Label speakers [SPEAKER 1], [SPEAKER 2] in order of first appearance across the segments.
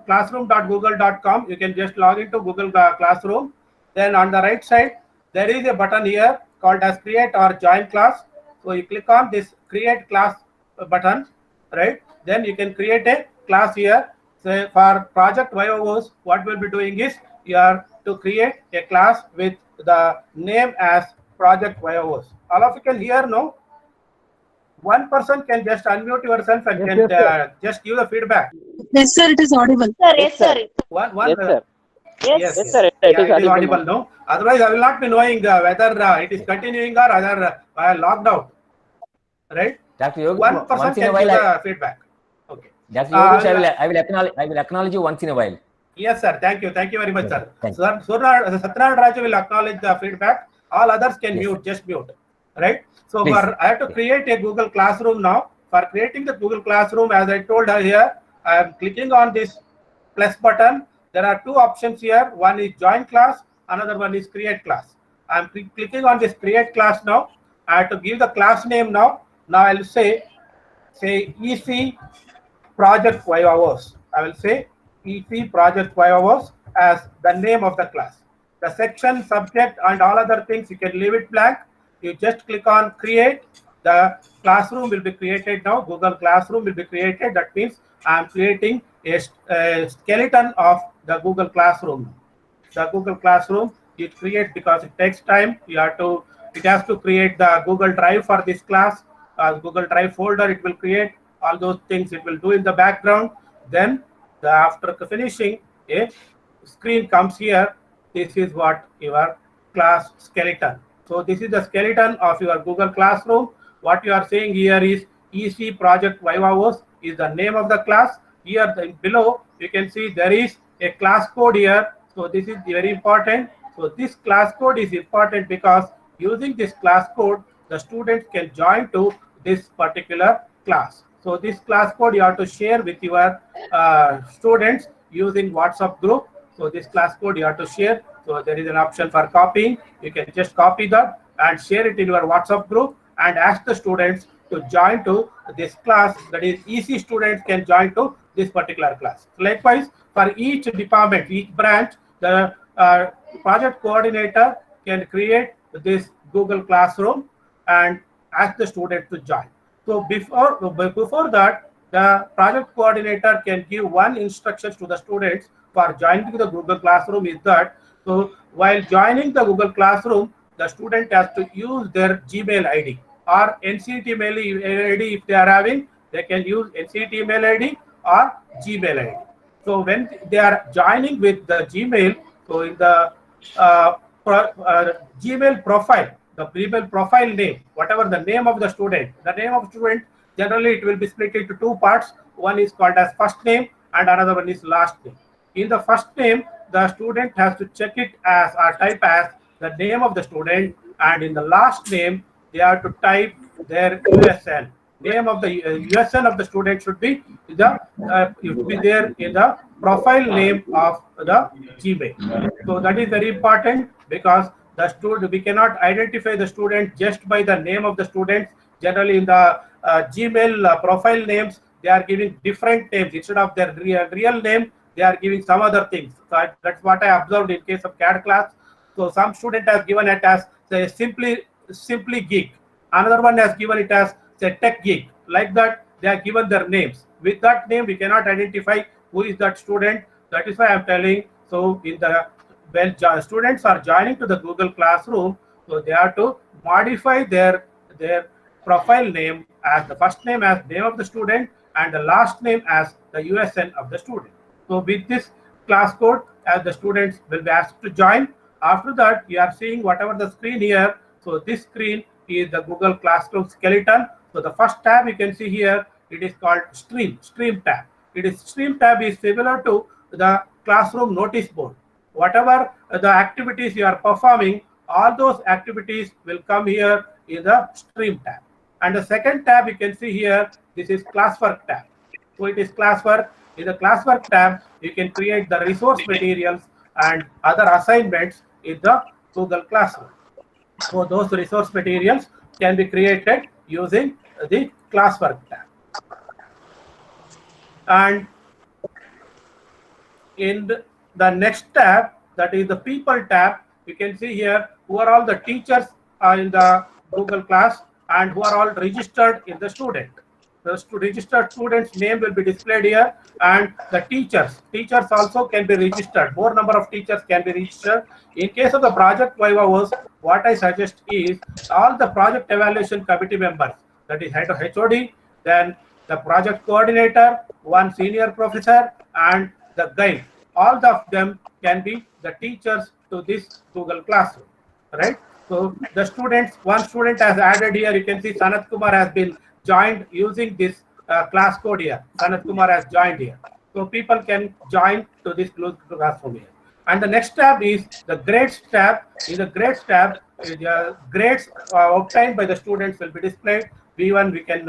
[SPEAKER 1] classroom.google.com. You can just log into Google Classroom. Then on the right side, there is a button here called as create or join class. So you click on this create class button, right? Then you can create a class here. So for project YOOs, what we'll be doing is you are to create a class with the name as project YOOs. All of you can hear, no? One person can just unmute yourself and can just give the feedback.
[SPEAKER 2] Yes, sir, it is audible.
[SPEAKER 3] Sir, yes, sir.
[SPEAKER 1] One.
[SPEAKER 4] Yes, sir.
[SPEAKER 3] Yes,
[SPEAKER 4] Yes, sir.
[SPEAKER 1] Yeah, it is audible, no? Otherwise, I will not be knowing whether it is continuing or other logged out. Right?
[SPEAKER 5] Dr. Yogi,
[SPEAKER 1] One person
[SPEAKER 5] once in a
[SPEAKER 1] can
[SPEAKER 5] while,
[SPEAKER 1] give the feedback. Okay.
[SPEAKER 5] Dr. Yogi, I will acknowledge you once in a while.
[SPEAKER 1] Yes, sir. Thank you. Thank you very much, sir.
[SPEAKER 5] Thank
[SPEAKER 1] Sir, Satyanarayana Raju will acknowledge the feedback. All others can
[SPEAKER 5] Yes.
[SPEAKER 1] mute, just mute. Right? So
[SPEAKER 5] Please.
[SPEAKER 1] I have to create a Google Classroom now. For creating the Google Classroom, as I told her here, I am clicking on this plus button. There are two options here. One is join class, another one is create class. I am clicking on this create class now. I have to give the class name now. Now I will say EC Project YOOs. I will say EC Project YOOs as the name of the class. The section, subject, and all other things, you can leave it blank. You just click on create. The classroom will be created now. Google Classroom will be created. That means I am creating a skeleton of the Google Classroom. The Google Classroom it creates because it takes time. It has to create the Google Drive for this class. Google Drive folder it will create. All those things it will do in the background. Then after finishing, a screen comes here. This is what your class skeleton. So this is the skeleton of your Google Classroom. What you are seeing here is EC Project YOOs is the name of the class. Here below you can see there is a class code here. So this is very important. So this class code is important because using this class code, the students can join to this particular class. So this class code you have to share with your students using WhatsApp group. So this class code you have to share. So there is an option for copying. You can just copy that and share it in your WhatsApp group and ask the students to join to this class. That is, EC students can join to this particular class. Likewise, for each department, each branch, the project coordinator can create this Google Classroom and ask the student to join. So before that, the project coordinator can give one instruction to the students for joining the Google Classroom is that, so while joining the Google Classroom, the student has to use their Gmail ID or NCT mail ID if they are having, they can use NCT mail ID or Gmail ID. So when they are joining with the Gmail, so in the Gmail profile, the Gmail profile name, whatever the name of the student, generally it will be split into two parts. One is called as first name and another one is last name. In the first name, the student has to check it as or type as the name of the student, and in the last name, they have to type their USN. Name of the USN of the student should be there in the profile name of the Gmail. So that is very important because we cannot identify the student just by the name of the student. Generally, in the Gmail profile names, they are giving different names instead of their real name. They are giving some other things. So that's what I observed in case of CAD class. So some student has given it as say simply geek. Another one has given it as say tech geek. Like that, they are given their names. With that name, we cannot identify who is that student. That is why I am telling. So when students are joining to the Google Classroom, so they have to modify their profile name as the first name as name of the student and the last name as the USN of the student. So with this class code, as the students will be asked to join. After that, you are seeing whatever the screen here. So this screen is the Google Classroom skeleton. So the first tab you can see here, it is called Stream tab. Stream tab is similar to the classroom notice board. Whatever the activities you are performing, all those activities will come here in the Stream tab. And the second tab you can see here, this is Classwork tab. So it is Classwork. In the Classwork tab, you can create the resource materials and other assignments in the Google Classroom. So those resource materials can be created using the Classwork tab. And in the next tab, that is the people tab, you can see here who are all the teachers in the Google Class and who are all registered in the student. The registered students' name will be displayed here, and the teachers also can be registered. More number of teachers can be registered. In case of the project Vivavos, what I suggest is all the project evaluation committee members, that is head of HOD, then the project coordinator, one senior professor, and the guide. All of them can be the teachers to this Google Classroom, right? So the students, one student has added here, you can see Sanat Kumar has been joined using this class code here. Sanat Kumar has joined here. So people can join to this classroom here. And the next tab is the grades tab. In the grades tab, the grades obtained by the students will be displayed. V1, we can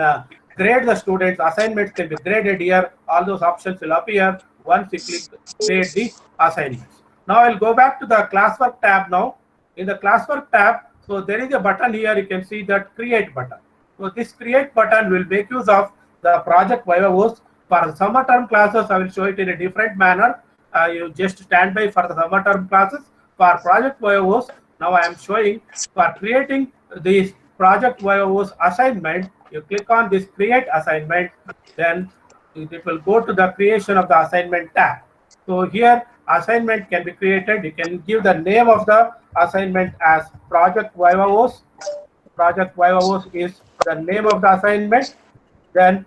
[SPEAKER 1] grade the students, assignments can be graded here. All those options will appear once we click grade the assignments. Now I'll go back to the classwork tab now. In the classwork tab, so there is a button here, you can see that create button. So this create button will make use of the project Vivavos. For summer term classes, I will show it in a different manner. You just stand by for the summer term classes. For project Vivavos, now I am showing for creating this project Vivavos assignment. You click on this create assignment, then it will go to the creation of the assignment tab. So here assignment can be created. You can give the name of the assignment as project Vivavos. Project Vivavos is the name of the assignment. Then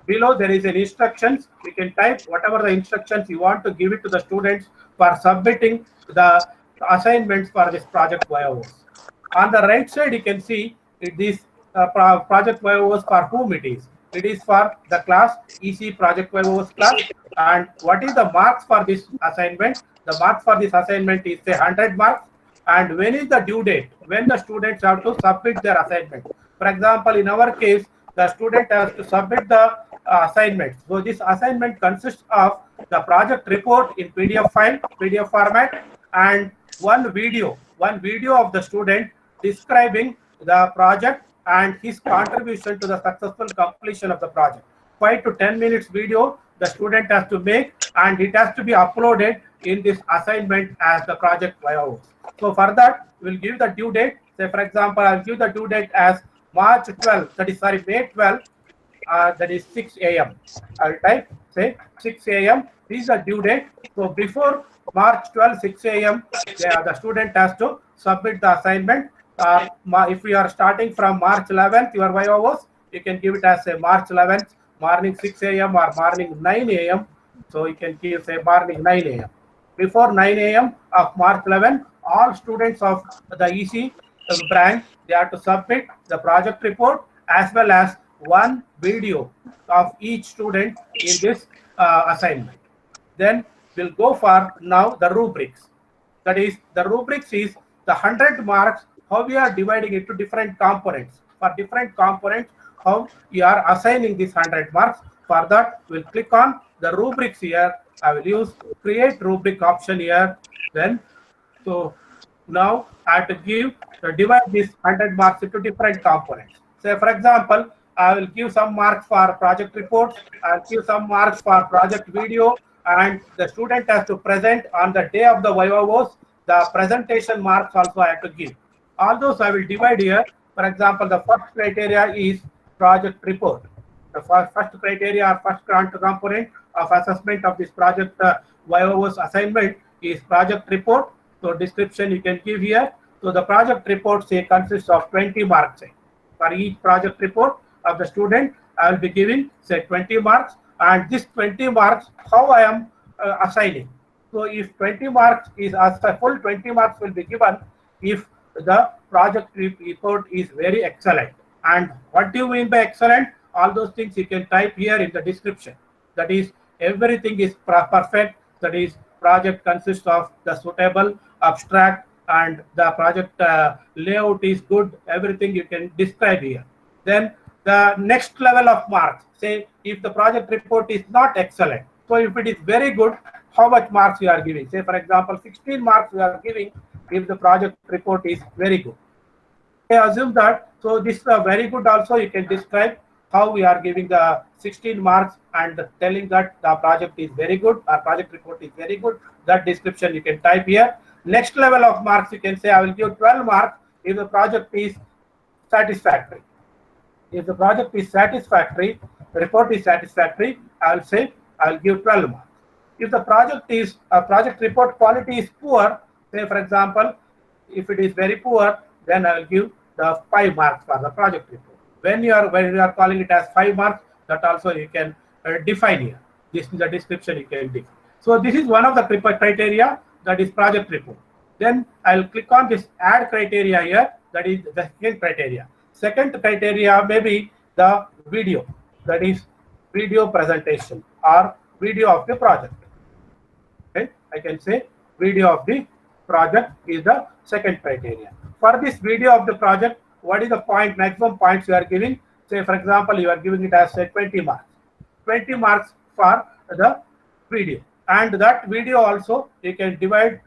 [SPEAKER 1] below there is an instructions. You can type whatever the instructions you want to give it to the students for submitting the assignments for this project Vivavos. On the right side, you can see this project Vivavos for whom it is. It is for the class EC project Vivavos class. And what is the marks for this assignment? The marks for this assignment is say 100 marks. And when is the due date? When the students have to submit their assignment. For example, in our case, the student has to submit the assignment. So this assignment consists of the project report in PDF file, PDF format, and one video of the student describing the project and his contribution to the successful completion of the project. 5 to 10 minutes video the student has to make, and it has to be uploaded in this assignment as the project Vivavos. So for that, we'll give the due date. Say for example, I'll give the due date as March 12, May 12, that is 6 a.m. I'll type, say 6 a.m. This is the due date. So before March 12, 6 a.m., the student has to submit the assignment. If we are starting from March 11th, your Vivavos, you can give it as a March 11th, morning 6 a.m. or morning 9 a.m. So you can give say morning 9 a.m. Before 9 a.m. of March 11, all students of the EC branch, they have to submit the project report as well as one video of each student in this assignment. Then we'll go for now the rubrics. That is, the rubrics is the 100 marks, how we are dividing into different components. For different components, how we are assigning these 100 marks. For that, we'll click on the rubrics here. I will use create rubric option here. Then, so now I have to divide these 100 marks into different components. Say, for example, I will give some marks for project reports, I'll give some marks for project video, and the student has to present on the day of the Vivavos. The presentation marks also I have to give. All those I will divide here. For example, the first criteria is project report. The first criteria or first component of assessment of this project Vivavos assignment is project report. So description you can give here. So the project report say consists of 20 marks. For each project report of the student, I will be giving say 20 marks, and this 20 marks how I am assigning. So if 20 marks is as a full 20 marks will be given if the project report is very excellent. And what do you mean by excellent? All those things you can type here in the description. That is, everything is perfect. That is, project consists of the suitable, abstract, and the project layout is good. Everything you can describe here. Then the next level of marks, say if the project report is not excellent. So if it is very good, how much marks you are giving? Say for example, 16 marks you are giving if the project report is very good. I assume that, so this very good also you can describe. how we are giving the 16 marks and telling that the project is very good, our project report is very good. That description you can type here. Next level of marks, you can say I will give 12 marks if the project is satisfactory. If the project is satisfactory, the report is satisfactory, I will say I will give 12 marks. If the project report quality is poor, say for example, if it is very poor, then I will give the 5 marks for the project report. When you are calling it as 5 marks, that also you can define here. This is the description you can define. So this is one of the criteria, that is project report. Then I'll click on this add criteria here, that is the second criteria. Second criteria may be the video, that is video presentation or video of the project. Okay, I can say video of the project is the second criteria. For this video of the project, what is the maximum points you are giving? Say for example, you are giving it as 20 marks. 20 marks for the video, and that video also you can divide,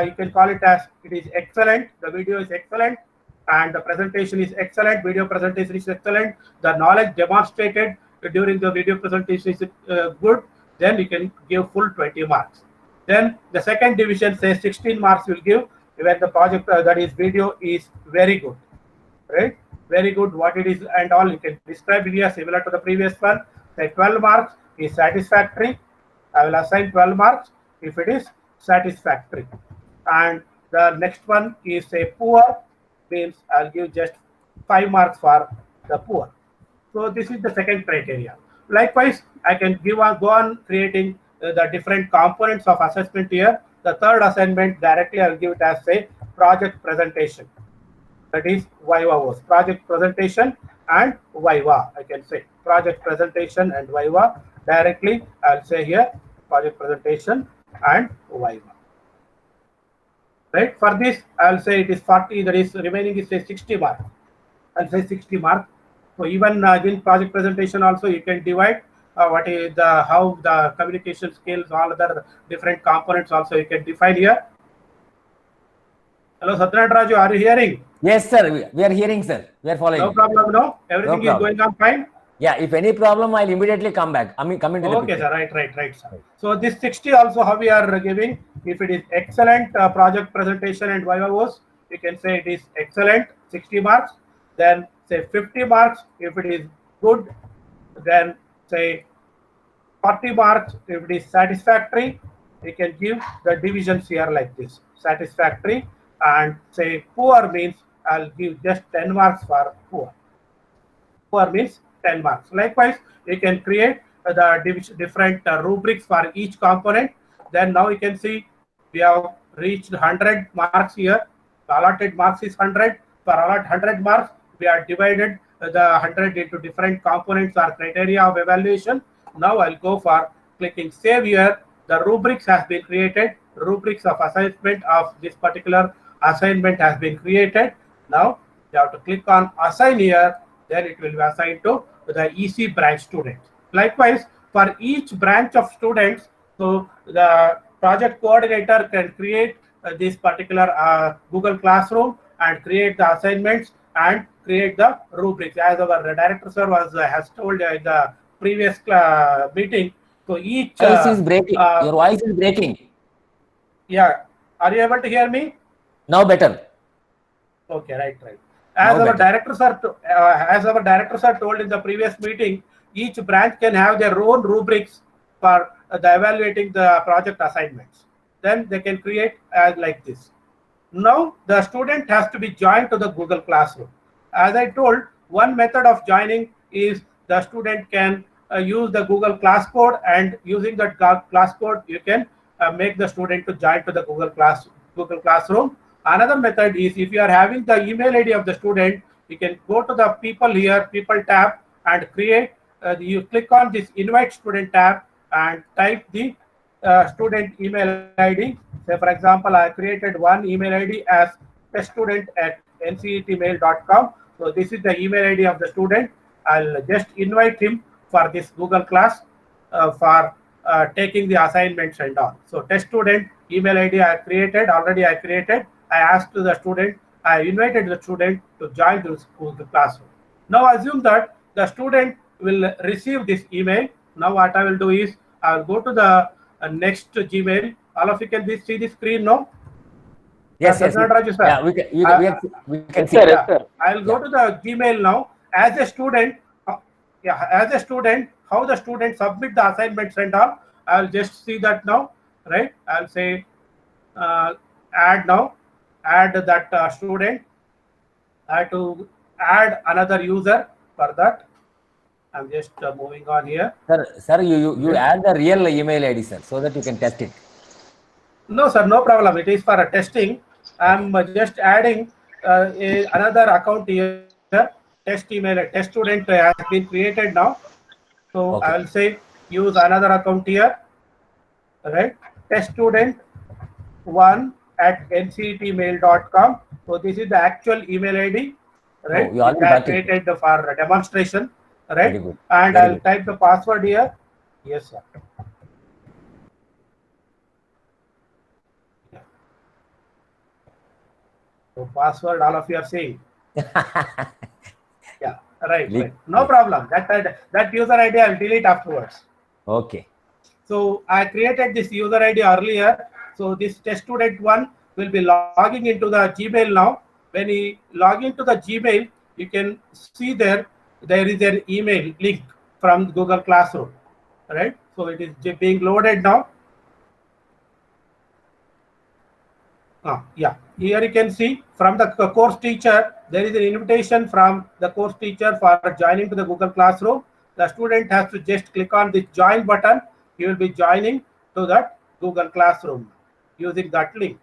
[SPEAKER 1] you can call it as it is excellent, the video is excellent, and the presentation is excellent, video presentation is excellent, the knowledge demonstrated during the video presentation is good, then you can give full 20 marks. Then the second division says 16 marks will give when the project that is video is very good, right? Very good, what it is and all you can describe here similar to the previous one. Say 12 marks is satisfactory, I will assign 12 marks if it is satisfactory. And the next one is say poor, means I'll give just 5 marks for the poor. So this is the second criteria. Likewise, I can go on creating the different components of assessment here. The third assignment directly I'll give it as say project presentation. That is Viva, project presentation and Viva. I can say project presentation and Viva. Directly I'll say here project presentation and Viva. Right, for this I'll say it is 40, that is remaining is say 60 marks. I'll say 60 marks. So even in project presentation also you can divide what is the how the communication skills, all other different components also you can define here. Hello Satyanarayana Raju, are you hearing?
[SPEAKER 5] Yes, sir. We are hearing, sir. We are following.
[SPEAKER 1] No problem, no? Everything is going on fine?
[SPEAKER 5] Yeah, if any problem, I'll immediately come back. I mean, come into the
[SPEAKER 1] okay,
[SPEAKER 5] picture.
[SPEAKER 1] sir. Right, sir. So this 60 also how we are giving. If it is excellent project presentation and Viva voice, we can say it is excellent, 60 marks. Then say 50 marks if it is good. Then say 40 marks if it is satisfactory. We can give the divisions here like this: satisfactory, and say poor means I'll give just 10 marks for poor. Poor means 10 marks. Likewise, we can create the different rubrics for each component. Then now you can see we have reached 100 marks here. The allotted marks is 100. For allot 100 marks, we are divided the 100 into different components or criteria of evaluation. Now I'll go for clicking save here. The rubrics has been created. Rubrics of assessment of this particular assignment has been created. Now you have to click on assign here. Then it will be assigned to the EC branch students. Likewise, for each branch of students, so the project coordinator can create this particular Google Classroom and create the assignments and create the rubrics. As our director sir has told in the previous meeting, so each
[SPEAKER 5] voice is breaking. Your voice is breaking.
[SPEAKER 1] Yeah, are you able to hear me?
[SPEAKER 5] Now better.
[SPEAKER 1] Okay, right. As our director sir told in the previous meeting, each branch can have their own rubrics for the evaluating the project assignments. Then they can create as like this. Now the student has to be joined to the Google Classroom. As I told, one method of joining is the student can use the Google Class Code, and using that class code you can make the student to join to the Google Classroom. Another method is if you are having the email ID of the student, you can go to the people here, people tab, and create, you click on this invite student tab and type the student email ID. Say for example, I created one email ID as teststudent@ncetmail.com. So this is the email ID of the student. I'll just invite him for this Google class for taking the assignments and all. So test student email ID I created. I asked the student, I invited the student to join this Google Classroom. Now assume that the student will receive this email. Now what I will do is I will go to the next Gmail. All of you can see the screen now.
[SPEAKER 5] Yes, yes.
[SPEAKER 1] Raju, sir.
[SPEAKER 5] Yeah, we can see.
[SPEAKER 2] Sir,
[SPEAKER 1] Yeah,
[SPEAKER 2] sir.
[SPEAKER 1] I'll go to the Gmail now. As a student, how the student submit the assignments and all, I'll just see that now, right? I'll say add now, add that student. I have to add another user for that. I'm just moving on here.
[SPEAKER 5] Sir, you add the real email ID, sir, so that you can test it.
[SPEAKER 1] No, sir, no problem. It is for a testing. I'm just adding another account here. Test email, test student has been created now. So
[SPEAKER 5] Okay.
[SPEAKER 1] I will say use another account here, right? Test student 1@ncetmail.com. So this is the actual email ID, right?
[SPEAKER 5] Oh, you already
[SPEAKER 1] It has
[SPEAKER 5] got it.
[SPEAKER 1] created for demonstration, right?
[SPEAKER 5] Very good.
[SPEAKER 1] And
[SPEAKER 5] Very
[SPEAKER 1] I'll
[SPEAKER 5] good.
[SPEAKER 1] type the password here. Yes, sir. So password, all of you are saying. Yeah, right. No problem. That user ID I'll delete afterwards.
[SPEAKER 5] Okay.
[SPEAKER 1] So I created this user ID earlier. So this test student 1 will be logging into the Gmail now. When he log into the Gmail, you can see there is an email link from Google Classroom, right? So it is being loaded now. Yeah, here you can see from the course teacher, there is an invitation from the course teacher for joining to the Google Classroom. The student has to just click on the join button. He will be joining to that Google Classroom using that link.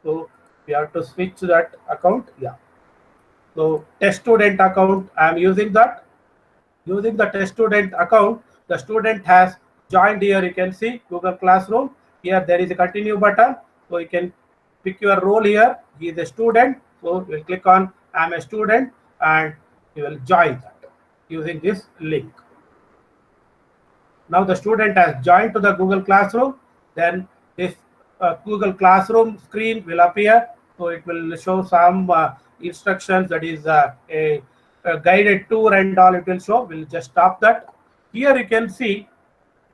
[SPEAKER 1] So we have to switch to that account. Yeah. So test student account, I am using that. Using the test student account, the student has joined here. You can see Google Classroom. Here there is a continue button. So you can pick your role here. He is a student. So you will click on I'm a student and you will join that using this link. Now the student has joined to the Google Classroom. Then this Google Classroom screen will appear. So it will show some instructions, that is a guided tour and all it will show. We'll just stop that. Here you can see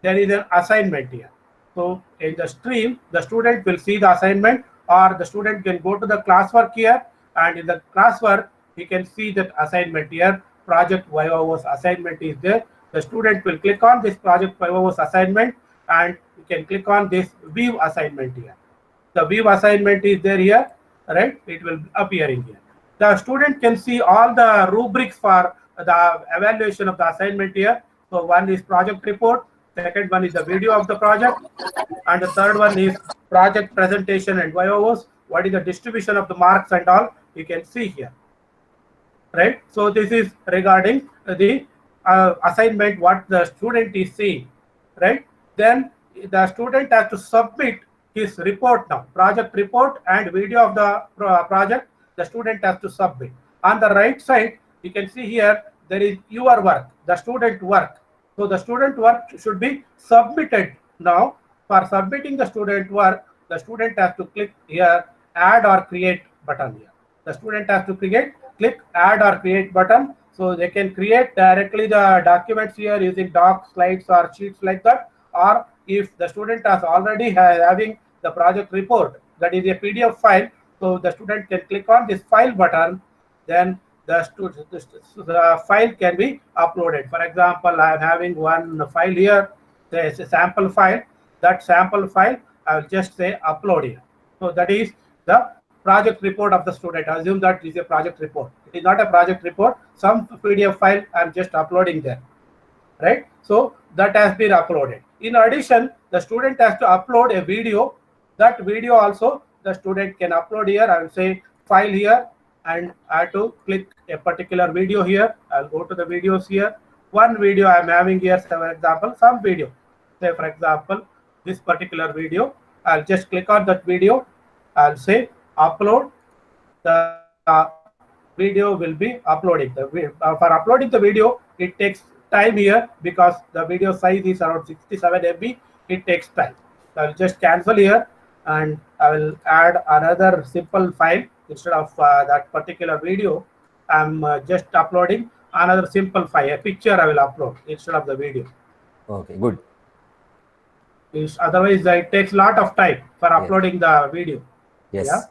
[SPEAKER 1] there is an assignment here. So in the stream, the student will see the assignment, or the student can go to the classwork here, and in the classwork, he can see that assignment here. Project Viva's assignment is there. The student will click on this Project Viva's assignment, and you can click on this View assignment here. The View assignment is there here, right? It will appear in here. The student can see all the rubrics for the evaluation of the assignment here. So one is project report, second one is the video of the project, and the third one is project presentation and VIVAs. What is the distribution of the marks and all, you can see here, right? So this is regarding the assignment, what the student is seeing, right? Then the student has to submit his report now, project report and video of the project. The student has to submit. On the right side, you can see here, there is your work, the student work. So the student work should be submitted now. For submitting the student work, the student has to click here, add or create button here. The student has to click add or create button. So they can create directly the documents here using docs, slides or sheets like that. Or if the student is already having the project report, that is a PDF file, so the student can click on this file button, then the file can be uploaded. For example, I am having one file here, there is a sample file. That sample file, I will just say upload here. So that is the project report of the student. I assume that is a project report. It is not a project report. Some PDF file I am just uploading there, right? So that has been uploaded. In addition, the student has to upload a video. That video also the student can upload here. I will say file here, and I have to click a particular video here. I'll go to the videos here. One video I am having here, for example, some video. Say for example, this particular video. I'll just click on that video. I'll say upload. The video will be uploading. For uploading the video, it takes time here because the video size is around 67 MB. It takes time. So I'll just cancel here, and I will add another simple file instead of that particular video. I'm just uploading another simple file, a picture I will upload instead of the video.
[SPEAKER 5] Okay, good.
[SPEAKER 1] Otherwise, it takes a lot of time for uploading the video.
[SPEAKER 5] Yes.
[SPEAKER 1] Yeah.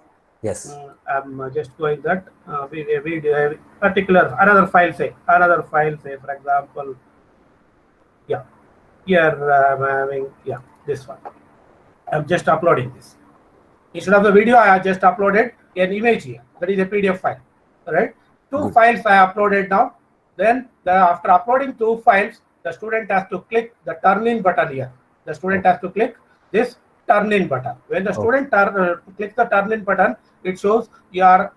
[SPEAKER 5] Yes.
[SPEAKER 1] I'm just going that video, particular another file, say for example, yeah, here I'm having, yeah, this one. I'm just uploading this. Instead of the video, I have just uploaded an image here. That is a PDF file, right? Two files I uploaded now. Then after uploading two files, the student has to click the turn in button here. The student has to click this turn in button. When the student clicks the turn in button, it shows you are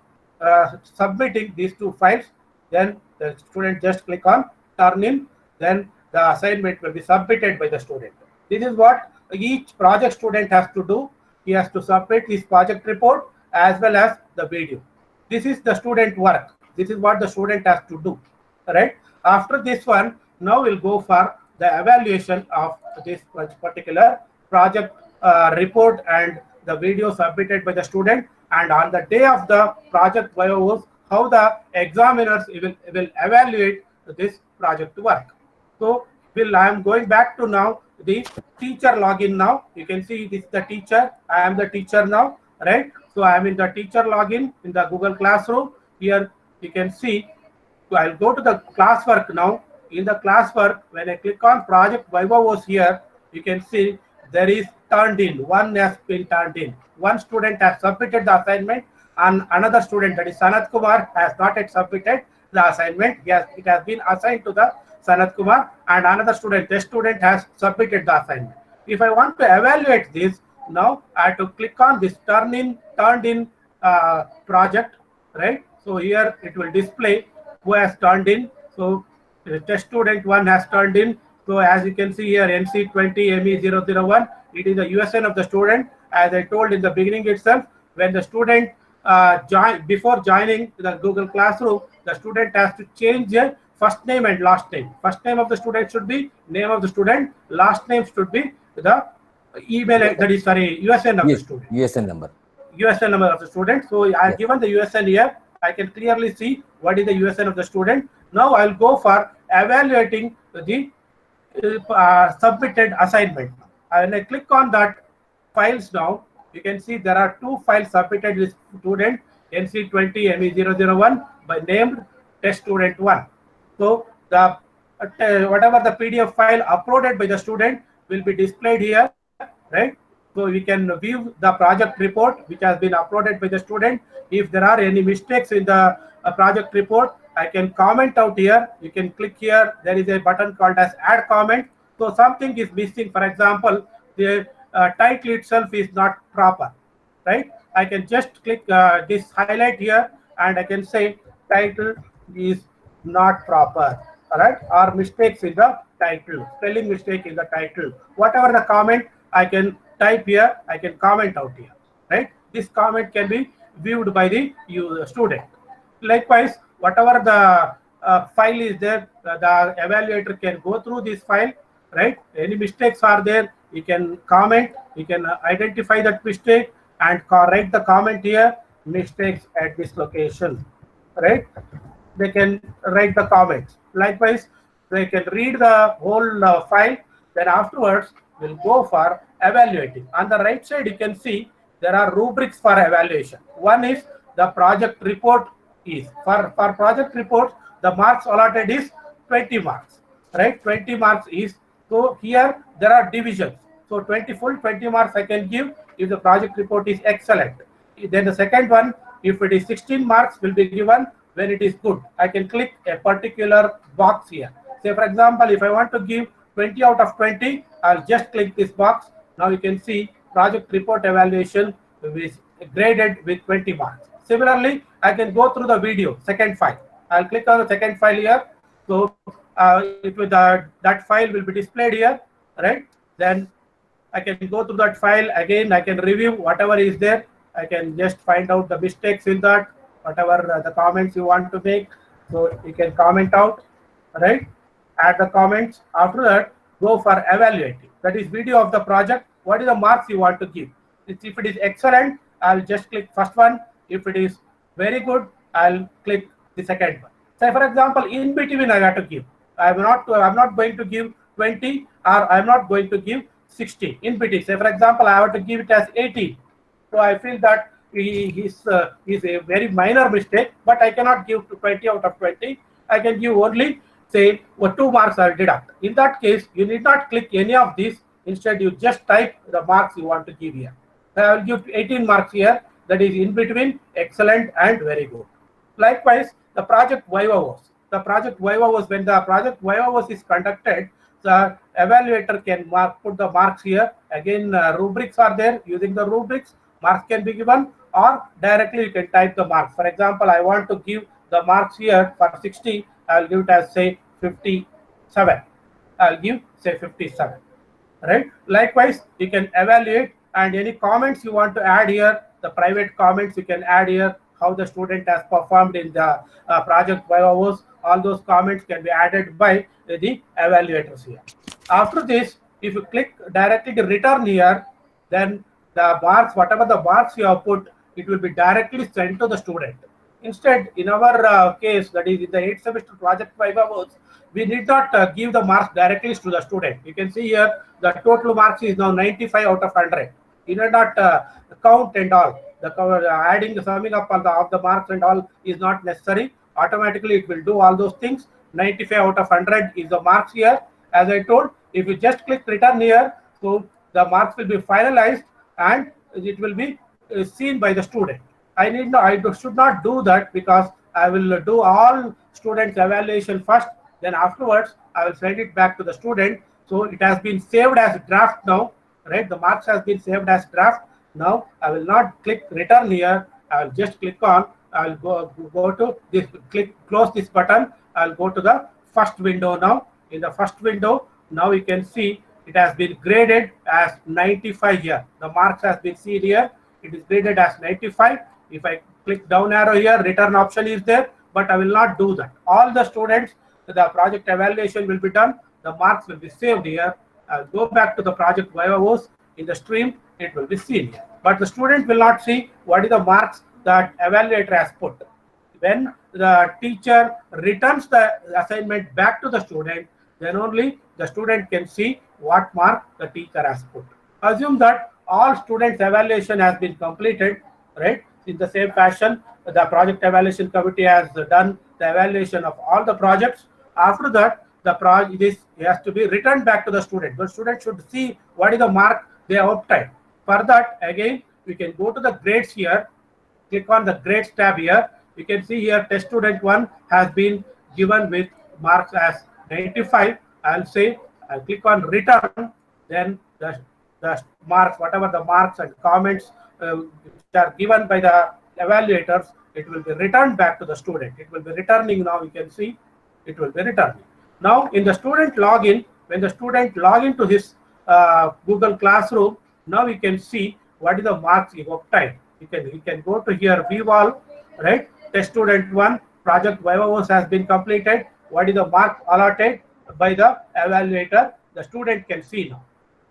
[SPEAKER 1] submitting these two files. Then the student just click on turn in. Then the assignment will be submitted by the student. This is what each project student has to do. He has to submit his project report as well as the video. This is the student work. This is what the student has to do, right? After this one, now we'll go for the evaluation of this particular project report and the video submitted by the student. And on the day of the project viva, how the examiners will evaluate this project work. So I am going back to now the teacher login now. You can see this is the teacher. I am the teacher now, right? So I am in the teacher login in the Google Classroom. Here you can see, so I'll go to the classwork now. In the classwork, when I click on project viva here, you can see there is turned in. One has been turned in. One student has submitted the assignment, and another student, that is Sanat Kumar, has not yet submitted the assignment. Yes, it has been assigned to the Sanat Kumar, and another student, the student has submitted the assignment. If I want to evaluate this, now I have to click on this turned in project, right? So here it will display who has turned in. So test student 1 has turned in. So as you can see here, NC20ME001, it is the USN of the student. As I told in the beginning itself, when the student before joining the Google Classroom, the student has to change first name and last name. First name of the student should be name of the student. Last name should be the email, that is, sorry, USN of the student.
[SPEAKER 5] USN number.
[SPEAKER 1] USN number of the student. So I have given the USN here. I can clearly see what is the USN of the student. Now I'll go for evaluating the submitted assignment. When I click on that files now, you can see there are two files submitted with student NC20ME001 by named test student 1. So the whatever the PDF file uploaded by the student will be displayed here, right? So we can view the project report which has been uploaded by the student. If there are any mistakes in the project report, I can comment out here. You can click here. There is a button called as add comment. So something is missing. For example, the title itself is not proper, right? I can just click this highlight here and I can say title is not proper, all right? Or mistakes in the title, spelling mistake in the title. Whatever the comment I can type here, I can comment out here, right? This comment can be viewed by the student. Likewise, whatever the file is there, the evaluator can go through this file, right? Any mistakes are there, you can comment, you can identify that mistake and write the comment here, mistakes at this location, right? They can write the comments. Likewise, they can read the whole file. Then afterwards, we'll go for evaluating. On the right side, you can see there are rubrics for evaluation. One is the project report is. For project report, the marks allotted is 20 marks, right? 20 marks is. So here there are divisions. So 20 marks I can give if the project report is excellent. Then the second one, if it is 16 marks, will be given when it is good. I can click a particular box here. Say for example, if I want to give 20 out of 20, I'll just click this box. Now you can see project report evaluation is graded with 20 marks. Similarly, I can go through the video, second file. I'll click on the second file here. So that file will be displayed here, right? Then I can go through that file again. I can review whatever is there. I can just find out the mistakes in that, whatever the comments you want to make. So you can comment out, right? Add the comments. After that, go for evaluating. That is video of the project. What is the marks you want to give? If it is excellent, I'll just click first one. If it is very good, I'll click the second one. Say for example, in between I have to give. I'm not going to give 20 or I'm not going to give 60. In between, say for example, I have to give it as 18. So I feel that is a very minor mistake, but I cannot give 20 out of 20. I can give only say 2 marks I'll deduct. In that case, you need not click any of these. Instead, you just type the marks you want to give here. So I will give 18 marks here. That is in between, excellent and very good. Likewise, the project Vivavos. The project Vivavos, when the project Vivavos is conducted, the evaluator can put the marks here. Again, rubrics are there. Using the rubrics, marks can be given, or directly you can type the marks. For example, I want to give the marks here for 60. I'll give it as say 57. I'll give say 57. Right. Likewise, you can evaluate, and any comments you want to add here, the private comments you can add here, how the student has performed in the project Vivavos. All those comments can be added by the evaluators here. After this, if you click directly to return here, then the marks, whatever the marks you have put, it will be directly sent to the student. Instead, in our case, that is in the 8th semester project Vivavos, we need not give the marks directly to the student. You can see here the total marks is now 95 out of 100. You need not count and all. The adding, the summing up of the marks and all is not necessary. Automatically, it will do all those things. 95 out of 100 is the marks here. As I told, if you just click return here, so the marks will be finalized and it will be seen by the student. I should not do that, because I will do all students' evaluation first. Then afterwards, I will send it back to the student. So it has been saved as draft now, right? The marks has been saved as draft. Now I will not click return here. I will just click on. I will go to this. Close this button. I will go to the first window now. In the first window, now you can see it has been graded as 95 here. The marks has been seen here. It is graded as 95. If I click down arrow here, return option is there, but I will not do that. All the students, the project evaluation will be done. The marks will be saved here. I'll go back to the project Vivavos. In the stream, it will be seen here. But the student will not see what is the marks that evaluator has put. When the teacher returns the assignment back to the student, then only the student can see what mark the teacher has put. Assume that all students' evaluation has been completed, right? In the same fashion, the project evaluation committee has done the evaluation of all the projects. After that, this has to be returned back to the student. The student should see what is the mark they have obtained. For that, again, we can go to the grades here, click on the grades tab here. You can see here test student 1 has been given with marks as 95. I'll click on return, then the marks, whatever the marks and comments which are given by the evaluators, it will be returned back to the student. It will be returning now. You can see it will be returning. Now in the student login, when the student log into his Google Classroom, now you can see what is the marks he obtained. You can go to here view all, right? Test student 1 project Vivavos has been completed. What is the mark allotted by the evaluator? The student can see now,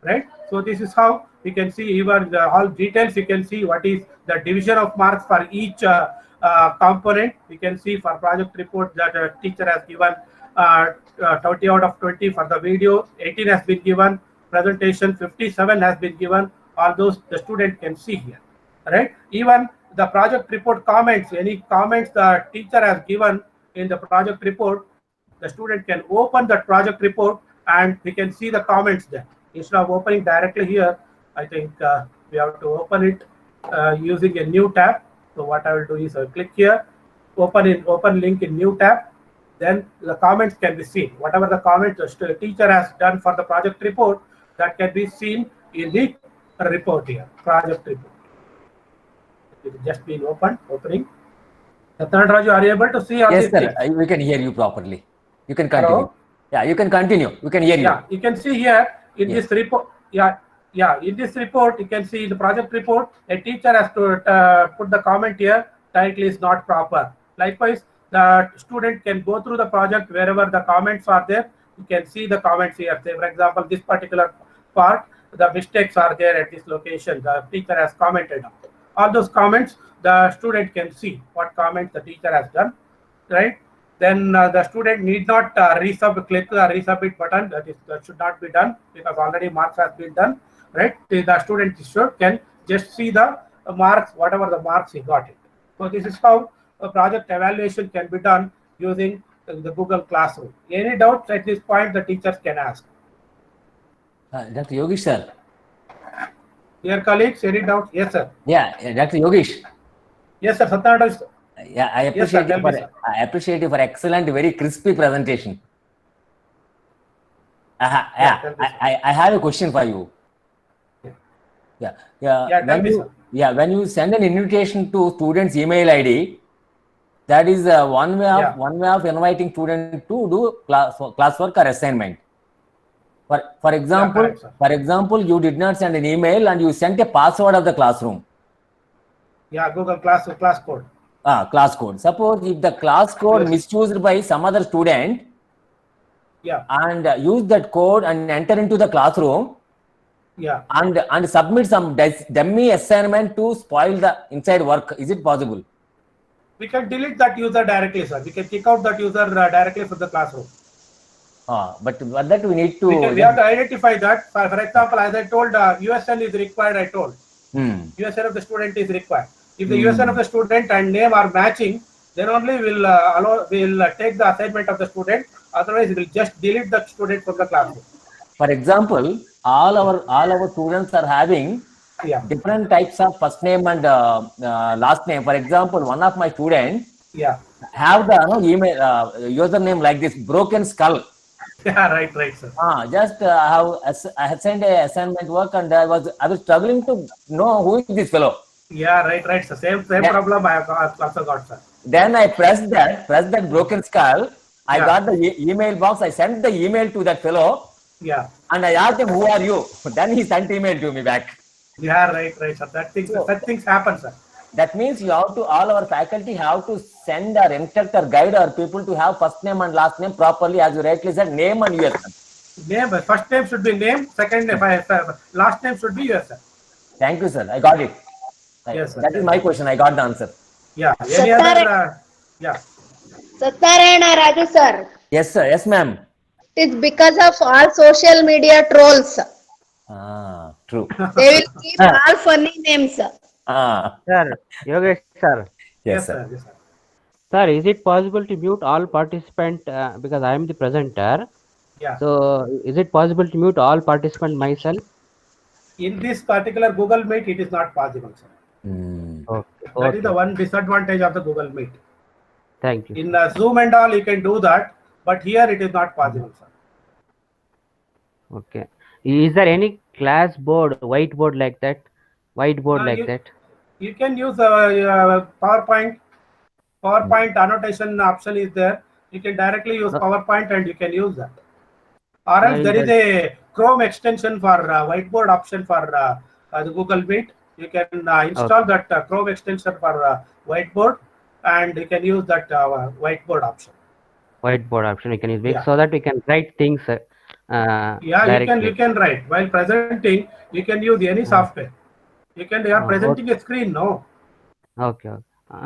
[SPEAKER 1] right? So this is how we can see even all details. You can see what is the division of marks for each component. We can see for project report that a teacher has given 20 out of 20 for the video, 18 has been given, presentation 57 has been given. All those the student can see here, right? Even the project report comments, any comments the teacher has given in the project report, the student can open that project report and we can see the comments there. Instead of opening directly here, I think we have to open it using a new tab. So what I will do is I will click here, open link in new tab. Then the comments can be seen. Whatever the comments the teacher has done for the project report, that can be seen in the report here, project report. It has just been opening. Satyanaraju, are you able to see?
[SPEAKER 5] Yes, sir. We can hear you properly. You can continue.
[SPEAKER 1] Hello?
[SPEAKER 5] Yeah, you can continue. We can hear you.
[SPEAKER 1] Yeah, you can see here in this report. In this report, you can see in the project report, a teacher has to put the comment here, title is not proper. Likewise, the student can go through the project wherever the comments are there. You can see the comments here. Say, for example, this particular part, the mistakes are there at this location. The teacher has commented on. All those comments, the student can see what comments the teacher has done, right? then the student need not click the resubmit button. That should not be done because already marks has been done, right? The student can just see the marks, whatever the marks he got it. So this is how a project evaluation can be done using the Google Classroom. Any doubts at this point the teachers can ask.
[SPEAKER 5] Dr. Yogesh sir.
[SPEAKER 1] Dear colleagues, any doubts? Yes, sir.
[SPEAKER 5] Yeah, Dr. Yogesh.
[SPEAKER 1] Yes, sir. Satyanarayana, sir.
[SPEAKER 5] Yeah, I
[SPEAKER 1] Yes, sir,
[SPEAKER 5] appreciate you for excellent, very crispy presentation. I have a question for you. When you send an invitation to students' email ID, that is one way of inviting student to do classwork or assignment. For example, you did not send an email and you sent a password of the classroom.
[SPEAKER 1] Yeah, Google class code.
[SPEAKER 5] Class code. Suppose if the class code misused by some other student, and use that code and enter into the classroom, and submit some dummy assignment to spoil the inside work, is it possible?
[SPEAKER 1] We can delete that user directly, sir. We can kick out that user directly from the classroom.
[SPEAKER 5] But that we need to.
[SPEAKER 1] We have to identify that. For example, as I told, USN is required. I told USN of the student is required. If the USN of the student and name are matching, then only we'll take the assignment of the student. Otherwise, we'll just delete the student from the classroom.
[SPEAKER 5] For example, all our students are having different types of first name and last name. For example, one of my students have the email username like this, Broken Skull.
[SPEAKER 1] Yeah, right, sir.
[SPEAKER 5] I had sent a assignment work and I was struggling to know who is this fellow.
[SPEAKER 1] Yeah, right, sir. Same problem I have also got, sir.
[SPEAKER 5] Then I pressed that Broken Skull. I got the email box. I sent the email to that fellow.
[SPEAKER 1] Yeah.
[SPEAKER 5] And I asked him, who are you? Then he sent email to me back.
[SPEAKER 1] Yeah, right, sir. Such things happen, sir.
[SPEAKER 5] That means all our faculty have to send our instructor, guide our people to have first name and last name properly, as you rightly said, name and USN.
[SPEAKER 1] Name, first name should be name, second name, last name should be USN.
[SPEAKER 5] Thank you, sir. I got it.
[SPEAKER 1] Yes, sir.
[SPEAKER 5] That is my question. I got the answer.
[SPEAKER 1] Yeah. Any other?
[SPEAKER 2] Satyanarayana Raju sir.
[SPEAKER 5] Yes, sir. Yes, ma'am.
[SPEAKER 2] It is because of all social media trolls.
[SPEAKER 5] True.
[SPEAKER 2] They will keep all funny names.
[SPEAKER 3] Sir, Yogesh sir.
[SPEAKER 5] Yes, sir.
[SPEAKER 1] Yes, sir.
[SPEAKER 3] Sir, is it possible to mute all participants because I am the presenter?
[SPEAKER 1] Yeah.
[SPEAKER 3] So, is it possible to mute all participants myself?
[SPEAKER 1] In this particular Google Meet, it is not possible, sir. That is the one disadvantage of the Google Meet.
[SPEAKER 3] Thank you.
[SPEAKER 1] In Zoom and all, you can do that, but here it is not possible, sir.
[SPEAKER 3] Okay. Is there any class board, whiteboard like that?
[SPEAKER 1] You can use PowerPoint. PowerPoint annotation option is there. You can directly use PowerPoint and you can use that. Or else there is a Chrome extension for whiteboard option for the Google Meet. You can install that Chrome extension for whiteboard and you can use that whiteboard option.
[SPEAKER 3] Whiteboard option we can use so that we can write things.
[SPEAKER 1] You can write while presenting. You can use any software. You are presenting a screen, no?
[SPEAKER 3] Okay.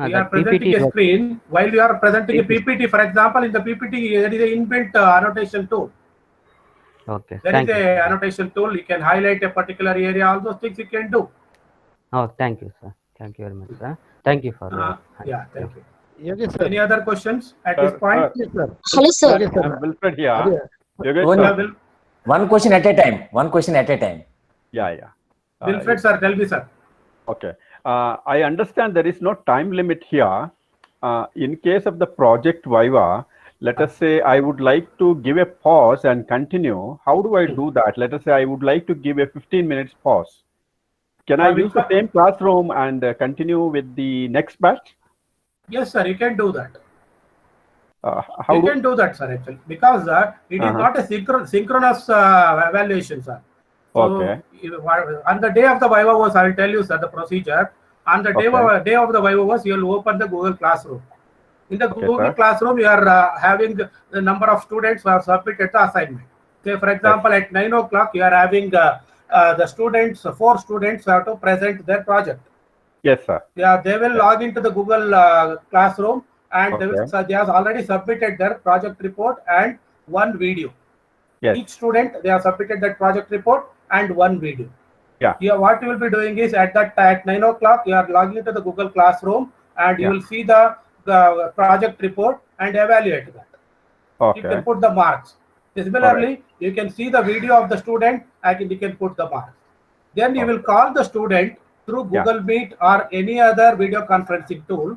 [SPEAKER 1] We are presenting a screen while you are presenting a PPT. For example, in the PPT, there is an inbuilt annotation tool.
[SPEAKER 3] Okay.
[SPEAKER 1] There is an annotation tool. You can highlight a particular area. All those things you can do.
[SPEAKER 3] Oh, thank you, sir. Thank you very much, sir. Thank you for
[SPEAKER 1] thank you. Any other questions at this point?
[SPEAKER 4] Yes, sir.
[SPEAKER 2] Hello, sir.
[SPEAKER 4] Yes, sir. Wilfred here.
[SPEAKER 5] One question at a time.
[SPEAKER 4] Yeah.
[SPEAKER 1] Wilfred, sir, tell me, sir.
[SPEAKER 4] Okay. I understand there is no time limit here. In case of the project Viva, let us say I would like to give a pause and continue. How do I do that? Let us say I would like to give a 15 minutes pause. Can I use the same classroom and continue with the next batch?
[SPEAKER 1] Yes, sir, you can do that. You can do that, sir, actually, because it is not a synchronous evaluation, sir. So, on the day of the Viva was, I will tell you, sir, the procedure. On the day of the Viva was, you will open the Google Classroom. In the Google Classroom, you are having the number of students who have submitted the assignment. Say, for example, at 9 o'clock, you are having the students, 4 students who have to present their project.
[SPEAKER 4] Yes, sir.
[SPEAKER 1] Yeah, they will log into the Google Classroom and
[SPEAKER 4] Okay.
[SPEAKER 1] they have already submitted their project report and one video.
[SPEAKER 4] Yes.
[SPEAKER 1] Each student, they have submitted that project report and one video.
[SPEAKER 4] Yeah.
[SPEAKER 1] Here, what you will be doing is at 9 o'clock, you are logging into the Google Classroom and you
[SPEAKER 4] Yeah.
[SPEAKER 1] will see the project report and evaluate that. You can
[SPEAKER 4] Okay.
[SPEAKER 1] put the marks. Similarly, you can see the video of the student and you can put the marks. Then you will call the student through
[SPEAKER 4] Yeah.
[SPEAKER 1] Google Meet or any other video conferencing tool.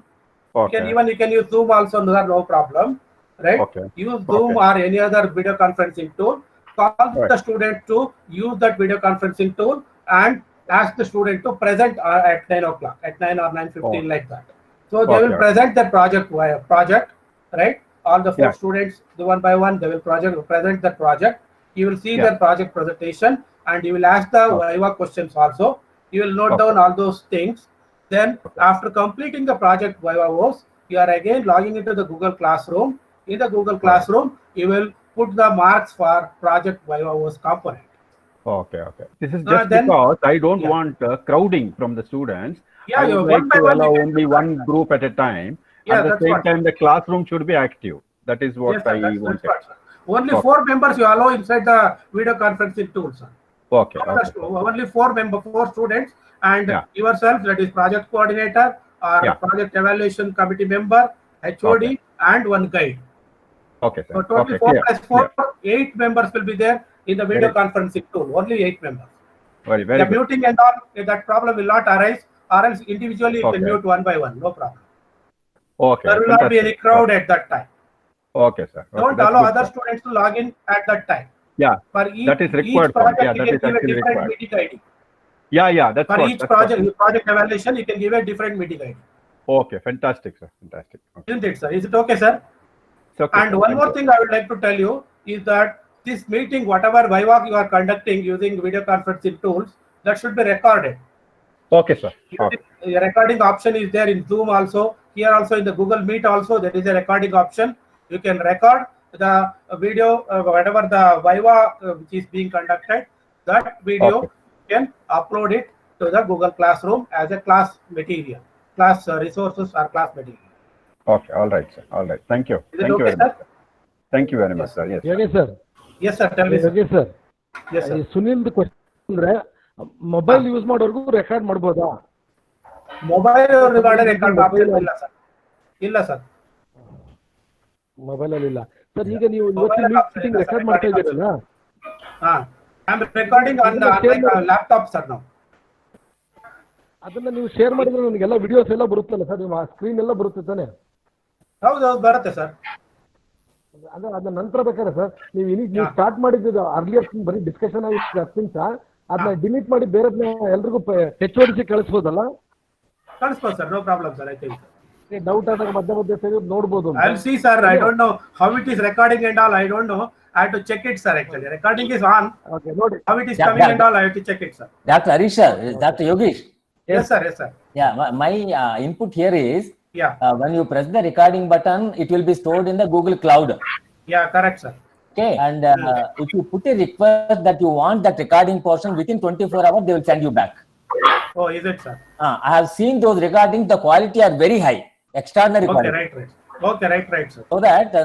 [SPEAKER 4] Okay.
[SPEAKER 1] You can use Zoom also, no problem, right?
[SPEAKER 4] Okay.
[SPEAKER 1] Use Zoom or any other video conferencing tool. Call
[SPEAKER 4] Right.
[SPEAKER 1] the student to use that video conferencing tool and ask the student to present at 9 o'clock, at 9 or 9:15,
[SPEAKER 4] Oh.
[SPEAKER 1] like that. So they will
[SPEAKER 4] Okay.
[SPEAKER 1] present their project, right? All the 4
[SPEAKER 4] Yeah.
[SPEAKER 1] students, the one by one, they will present the project. You will see
[SPEAKER 4] Yeah.
[SPEAKER 1] their project presentation and you will ask the Viva questions also. You will note
[SPEAKER 4] Okay.
[SPEAKER 1] down all those things. Then after completing the project Viva voice, you are again logging into the Google Classroom. In the Google Classroom, you will put the marks for project Viva voice component.
[SPEAKER 4] Okay. Okay. This is just
[SPEAKER 1] Then-
[SPEAKER 4] because I don't
[SPEAKER 1] yeah.
[SPEAKER 4] want crowding from the students.
[SPEAKER 1] Yeah,
[SPEAKER 4] I
[SPEAKER 1] you
[SPEAKER 4] would
[SPEAKER 1] one
[SPEAKER 4] like
[SPEAKER 1] by
[SPEAKER 4] to
[SPEAKER 1] one.
[SPEAKER 4] allow
[SPEAKER 1] you can
[SPEAKER 4] only
[SPEAKER 1] do
[SPEAKER 4] one
[SPEAKER 1] that.
[SPEAKER 4] group at a time.
[SPEAKER 1] Yeah,
[SPEAKER 4] At the
[SPEAKER 1] that's
[SPEAKER 4] same
[SPEAKER 1] what.
[SPEAKER 4] time, the classroom should be active. That is what
[SPEAKER 1] Yes, sir,
[SPEAKER 4] I
[SPEAKER 1] that's
[SPEAKER 4] wanted.
[SPEAKER 1] what, sir. Only
[SPEAKER 4] Okay.
[SPEAKER 1] 4 members you allow inside the video conferencing tool, sir.
[SPEAKER 4] Okay.
[SPEAKER 1] Not the only 4 students and
[SPEAKER 4] Yeah.
[SPEAKER 1] yourself, that is project coordinator or
[SPEAKER 4] Yeah.
[SPEAKER 1] project evaluation committee member, HOD,
[SPEAKER 4] Okay.
[SPEAKER 1] and one guide.
[SPEAKER 4] Okay, sir.
[SPEAKER 1] So total
[SPEAKER 4] Okay.
[SPEAKER 1] 4
[SPEAKER 4] Clear.
[SPEAKER 1] plus 4, 8 members will be there in the video
[SPEAKER 4] Very-
[SPEAKER 1] conferencing tool. Only 8 members.
[SPEAKER 4] Very,
[SPEAKER 1] The
[SPEAKER 4] very good.
[SPEAKER 1] muting and all, that problem will not arise, or else individually you can
[SPEAKER 4] Okay.
[SPEAKER 1] mute one by one, no problem.
[SPEAKER 4] Okay.
[SPEAKER 1] There will not be any
[SPEAKER 4] fantastic.
[SPEAKER 1] crowd at that time.
[SPEAKER 4] Okay, sir. Okay,
[SPEAKER 1] Don't
[SPEAKER 4] that's
[SPEAKER 1] allow
[SPEAKER 4] good,
[SPEAKER 1] other
[SPEAKER 4] sir.
[SPEAKER 1] students to log in at that time.
[SPEAKER 4] Yeah,
[SPEAKER 1] For each,
[SPEAKER 4] that is required
[SPEAKER 1] each
[SPEAKER 4] for-
[SPEAKER 1] project,
[SPEAKER 4] yeah,
[SPEAKER 1] you
[SPEAKER 4] that
[SPEAKER 1] can
[SPEAKER 4] is
[SPEAKER 1] give a
[SPEAKER 4] actually
[SPEAKER 1] different
[SPEAKER 4] required.
[SPEAKER 1] meeting ID.
[SPEAKER 4] Yeah. That's
[SPEAKER 1] For
[SPEAKER 4] what.
[SPEAKER 1] each
[SPEAKER 4] that's what.
[SPEAKER 1] project evaluation, you can give a different meeting ID.
[SPEAKER 4] Okay, fantastic, sir. Fantastic. Okay.
[SPEAKER 1] Isn't it, sir? Is it okay, sir?
[SPEAKER 4] It's okay,
[SPEAKER 1] And
[SPEAKER 4] sir.
[SPEAKER 1] one
[SPEAKER 4] Thank
[SPEAKER 1] more
[SPEAKER 4] you.
[SPEAKER 1] thing I would like to tell you is that this meeting, whatever Viva you are conducting using video conferencing tools, that should be recorded.
[SPEAKER 4] Okay, sir. Okay.
[SPEAKER 1] The recording option is there in Zoom also. Here also in the Google Meet also, there is a recording option. You can record the video, whatever the Viva which is being conducted, that video,
[SPEAKER 4] Okay.
[SPEAKER 1] you can upload it to the Google Classroom as a class material, class resources or class material.
[SPEAKER 4] Okay. All right, sir. All right. Thank you.
[SPEAKER 1] Is it
[SPEAKER 4] Thank you
[SPEAKER 1] okay,
[SPEAKER 4] very
[SPEAKER 1] sir?
[SPEAKER 4] much. Sir. Thank you very much, sir. Yes.
[SPEAKER 6] ಹೇಗೆ sir
[SPEAKER 1] Yes, sir. Tell me, sir.
[SPEAKER 6] ಹೇಗೆ sir
[SPEAKER 1] Yes, sir.
[SPEAKER 6] Sunil question ಅಂದ್ರೆ mobile use ಮಾಡೋರ್ಗು record ಮಾಡ್ಬೋದಾ
[SPEAKER 1] Mobile regarding record option ಇಲ್ಲ sir. ಇಲ್ಲ sir.
[SPEAKER 6] Mobile ಅಲ್ಲಿ ಇಲ್ಲ sir ಈಗ ನೀವು
[SPEAKER 1] Mobile
[SPEAKER 6] ಇವತ್ತು
[SPEAKER 1] option
[SPEAKER 6] ಮೀಟಿಂಗ್
[SPEAKER 1] ಇಲ್ಲ,
[SPEAKER 6] ರೆಕಾರ್ಡ್
[SPEAKER 1] sir.
[SPEAKER 6] ಮಾಡ್ತಾ ಇದ್ದೀರಲ್ಲ
[SPEAKER 1] I'm recording on my laptop, sir, now.
[SPEAKER 6] ಅದನ್ನ ನೀವು ಶೇರ್ ಮಾಡಿದ್ರೆ ನನಗೆಲ್ಲ ವಿಡಿಯೋಸ್ ಎಲ್ಲ ಬರುತ್ತಲ್ಲ ಸರ್ ನಿಮ್ಮ ಸ್ಕ್ರೀನ್ ಎಲ್ಲ ಬರುತ್ತೆ ತಾನೆ
[SPEAKER 1] ಹೌದು ಬರುತ್ತೆ ಸರ್.
[SPEAKER 6] ಅದ ಅದ ನಂತರ ಬೇಕಾದ್ರೆ ಸರ್ ನೀವು ಸ್ಟಾರ್ಟ್ ಮಾಡಿದ್ದು ಅರ್ಲಿಯರ್ ಬರೀ ಡಿಸ್ಕಷನ್ ಆಗಿ 10 ನಿಮಿಷ ಅದನ್ನ ಡಿಲೀಟ್ ಮಾಡಿ ಬೇರೆದ್ನ ಎಲ್ರಿಗೂ HOD ಕಳಿಸ್ಬೋದಲ್ಲ
[SPEAKER 1] ಕಳಿಸ್ಬೋದು sir, no problem sir. I think
[SPEAKER 6] doubt ಆದಾಗ ಮಧ್ಯ ಸೇರಿ ನೋಡ್ಬೋದು ಅಂತ.
[SPEAKER 1] I'll see, sir. I don't know how it is recording and all. I don't know. I have to check it, sir. Actually, recording is on.
[SPEAKER 6] Okay, ನೋಡಿ
[SPEAKER 1] How it is
[SPEAKER 5] Yeah,
[SPEAKER 1] coming
[SPEAKER 5] yeah.
[SPEAKER 1] and all, I have to check it, sir.
[SPEAKER 5] Dr. Arisha, Dr. Yogesh.
[SPEAKER 1] Yes, sir. Yes, sir.
[SPEAKER 5] Yeah, my input here is
[SPEAKER 1] Yeah.
[SPEAKER 5] when you press the recording button, it will be stored in the Google Cloud.
[SPEAKER 1] Yeah, correct, sir.
[SPEAKER 5] Okay, and if you put a request that you want that recording portion within 24 hours, they will send you back.
[SPEAKER 1] Oh, is it, sir?
[SPEAKER 5] I have seen those recordings; the quality are very high, extraordinary
[SPEAKER 1] Okay,
[SPEAKER 5] quality.
[SPEAKER 1] right. Okay, right, sir.
[SPEAKER 5] So that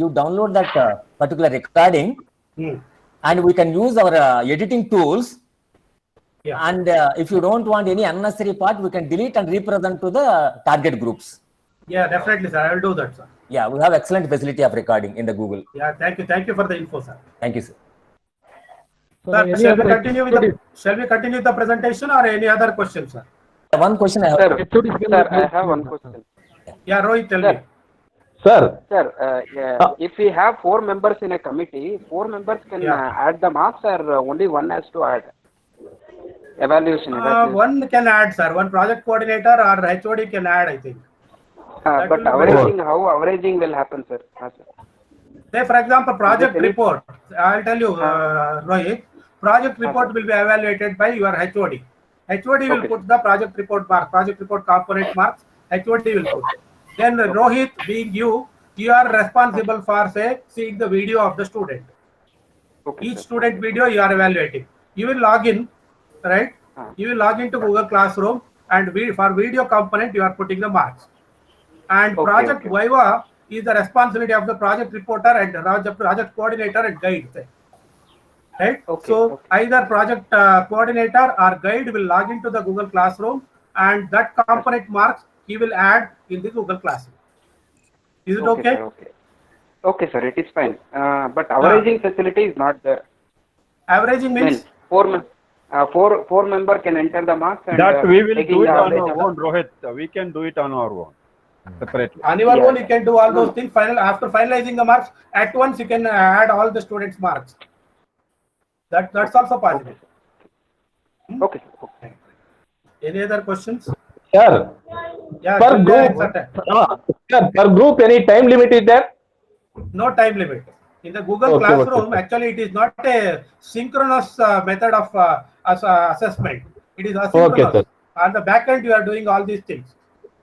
[SPEAKER 5] you download that particular recording,
[SPEAKER 1] Hmm.
[SPEAKER 5] and we can use our editing tools.
[SPEAKER 1] Yeah.
[SPEAKER 5] And if you don't want any unnecessary part, we can delete and represent to the target groups.
[SPEAKER 1] Yeah, definitely, sir. I will do that, sir.
[SPEAKER 5] Yeah, we have excellent facility of recording in the Google.
[SPEAKER 1] Yeah, thank you for the info, sir.
[SPEAKER 5] Thank you, sir.
[SPEAKER 6] So,
[SPEAKER 1] Sir,
[SPEAKER 6] any
[SPEAKER 1] shall we
[SPEAKER 6] other
[SPEAKER 1] continue with the presentation or any other question, sir?
[SPEAKER 5] One question I have.
[SPEAKER 7] Sir,
[SPEAKER 6] HODs ಗೆ
[SPEAKER 7] sir, I have one question.
[SPEAKER 1] Yeah, Rohit, tell
[SPEAKER 7] Sir.
[SPEAKER 1] me.
[SPEAKER 6] Sir,
[SPEAKER 7] Sir, if we have 4 members in a committee, 4 members can
[SPEAKER 1] Yeah.
[SPEAKER 7] add the marks, or only one has to add? Evaluation.
[SPEAKER 1] One can add, sir. One project coordinator or HOD can add, I think. that
[SPEAKER 7] But
[SPEAKER 1] will be
[SPEAKER 7] averaging, how averaging will happen, sir? Sir.
[SPEAKER 1] Say, for example, project
[SPEAKER 7] Is it any-
[SPEAKER 1] report. I'll tell you, Rohit. Project report will be evaluated by your HOD. HOD will
[SPEAKER 7] Okay.
[SPEAKER 1] put the project report mark, project report component marks. HOD will put. Then Rohit, being you are responsible for, say, seeing the video of the student.
[SPEAKER 7] Okay,
[SPEAKER 1] Each
[SPEAKER 7] sir.
[SPEAKER 1] student video you are evaluating. You will log in, right? You will log into Google Classroom, and for video component you are putting the marks. and
[SPEAKER 7] Okay,
[SPEAKER 1] project
[SPEAKER 7] okay.
[SPEAKER 1] Viva is the responsibility of the project reporter and project coordinator and guide. Right?
[SPEAKER 7] Okay,
[SPEAKER 1] So
[SPEAKER 7] okay.
[SPEAKER 1] either project coordinator or guide will log into the Google Classroom, and that component marks he will add in the Google Classroom. Is it okay?
[SPEAKER 7] Sir, okay. Okay, sir, it is fine. But averaging facility is not there.
[SPEAKER 1] Averaging means
[SPEAKER 7] Then four member can enter the marks and
[SPEAKER 4] That we will
[SPEAKER 7] taking
[SPEAKER 4] do it
[SPEAKER 7] the
[SPEAKER 4] on
[SPEAKER 7] average
[SPEAKER 4] our
[SPEAKER 7] of the-
[SPEAKER 4] own, Rohit. We can do it on our own, separately.
[SPEAKER 1] on your
[SPEAKER 7] Yeah,
[SPEAKER 1] own
[SPEAKER 7] yeah.
[SPEAKER 1] you can do all those things. After finalizing the marks, at once you can add all the students' marks. That's also possible.
[SPEAKER 7] Okay, sir. Okay.
[SPEAKER 1] Any other questions?
[SPEAKER 8] Sir,
[SPEAKER 1] Yeah,
[SPEAKER 8] per
[SPEAKER 1] Julia
[SPEAKER 8] group,
[SPEAKER 1] and Satyam.
[SPEAKER 8] sir, per group, any time limit is there?
[SPEAKER 1] No time limit. In the Google
[SPEAKER 8] Okay,
[SPEAKER 1] Classroom,
[SPEAKER 8] okay.
[SPEAKER 1] actually, it is not a synchronous method of assessment. It is
[SPEAKER 8] Okay,
[SPEAKER 1] asynchronous.
[SPEAKER 8] sir.
[SPEAKER 1] On the back end, you are doing all these things.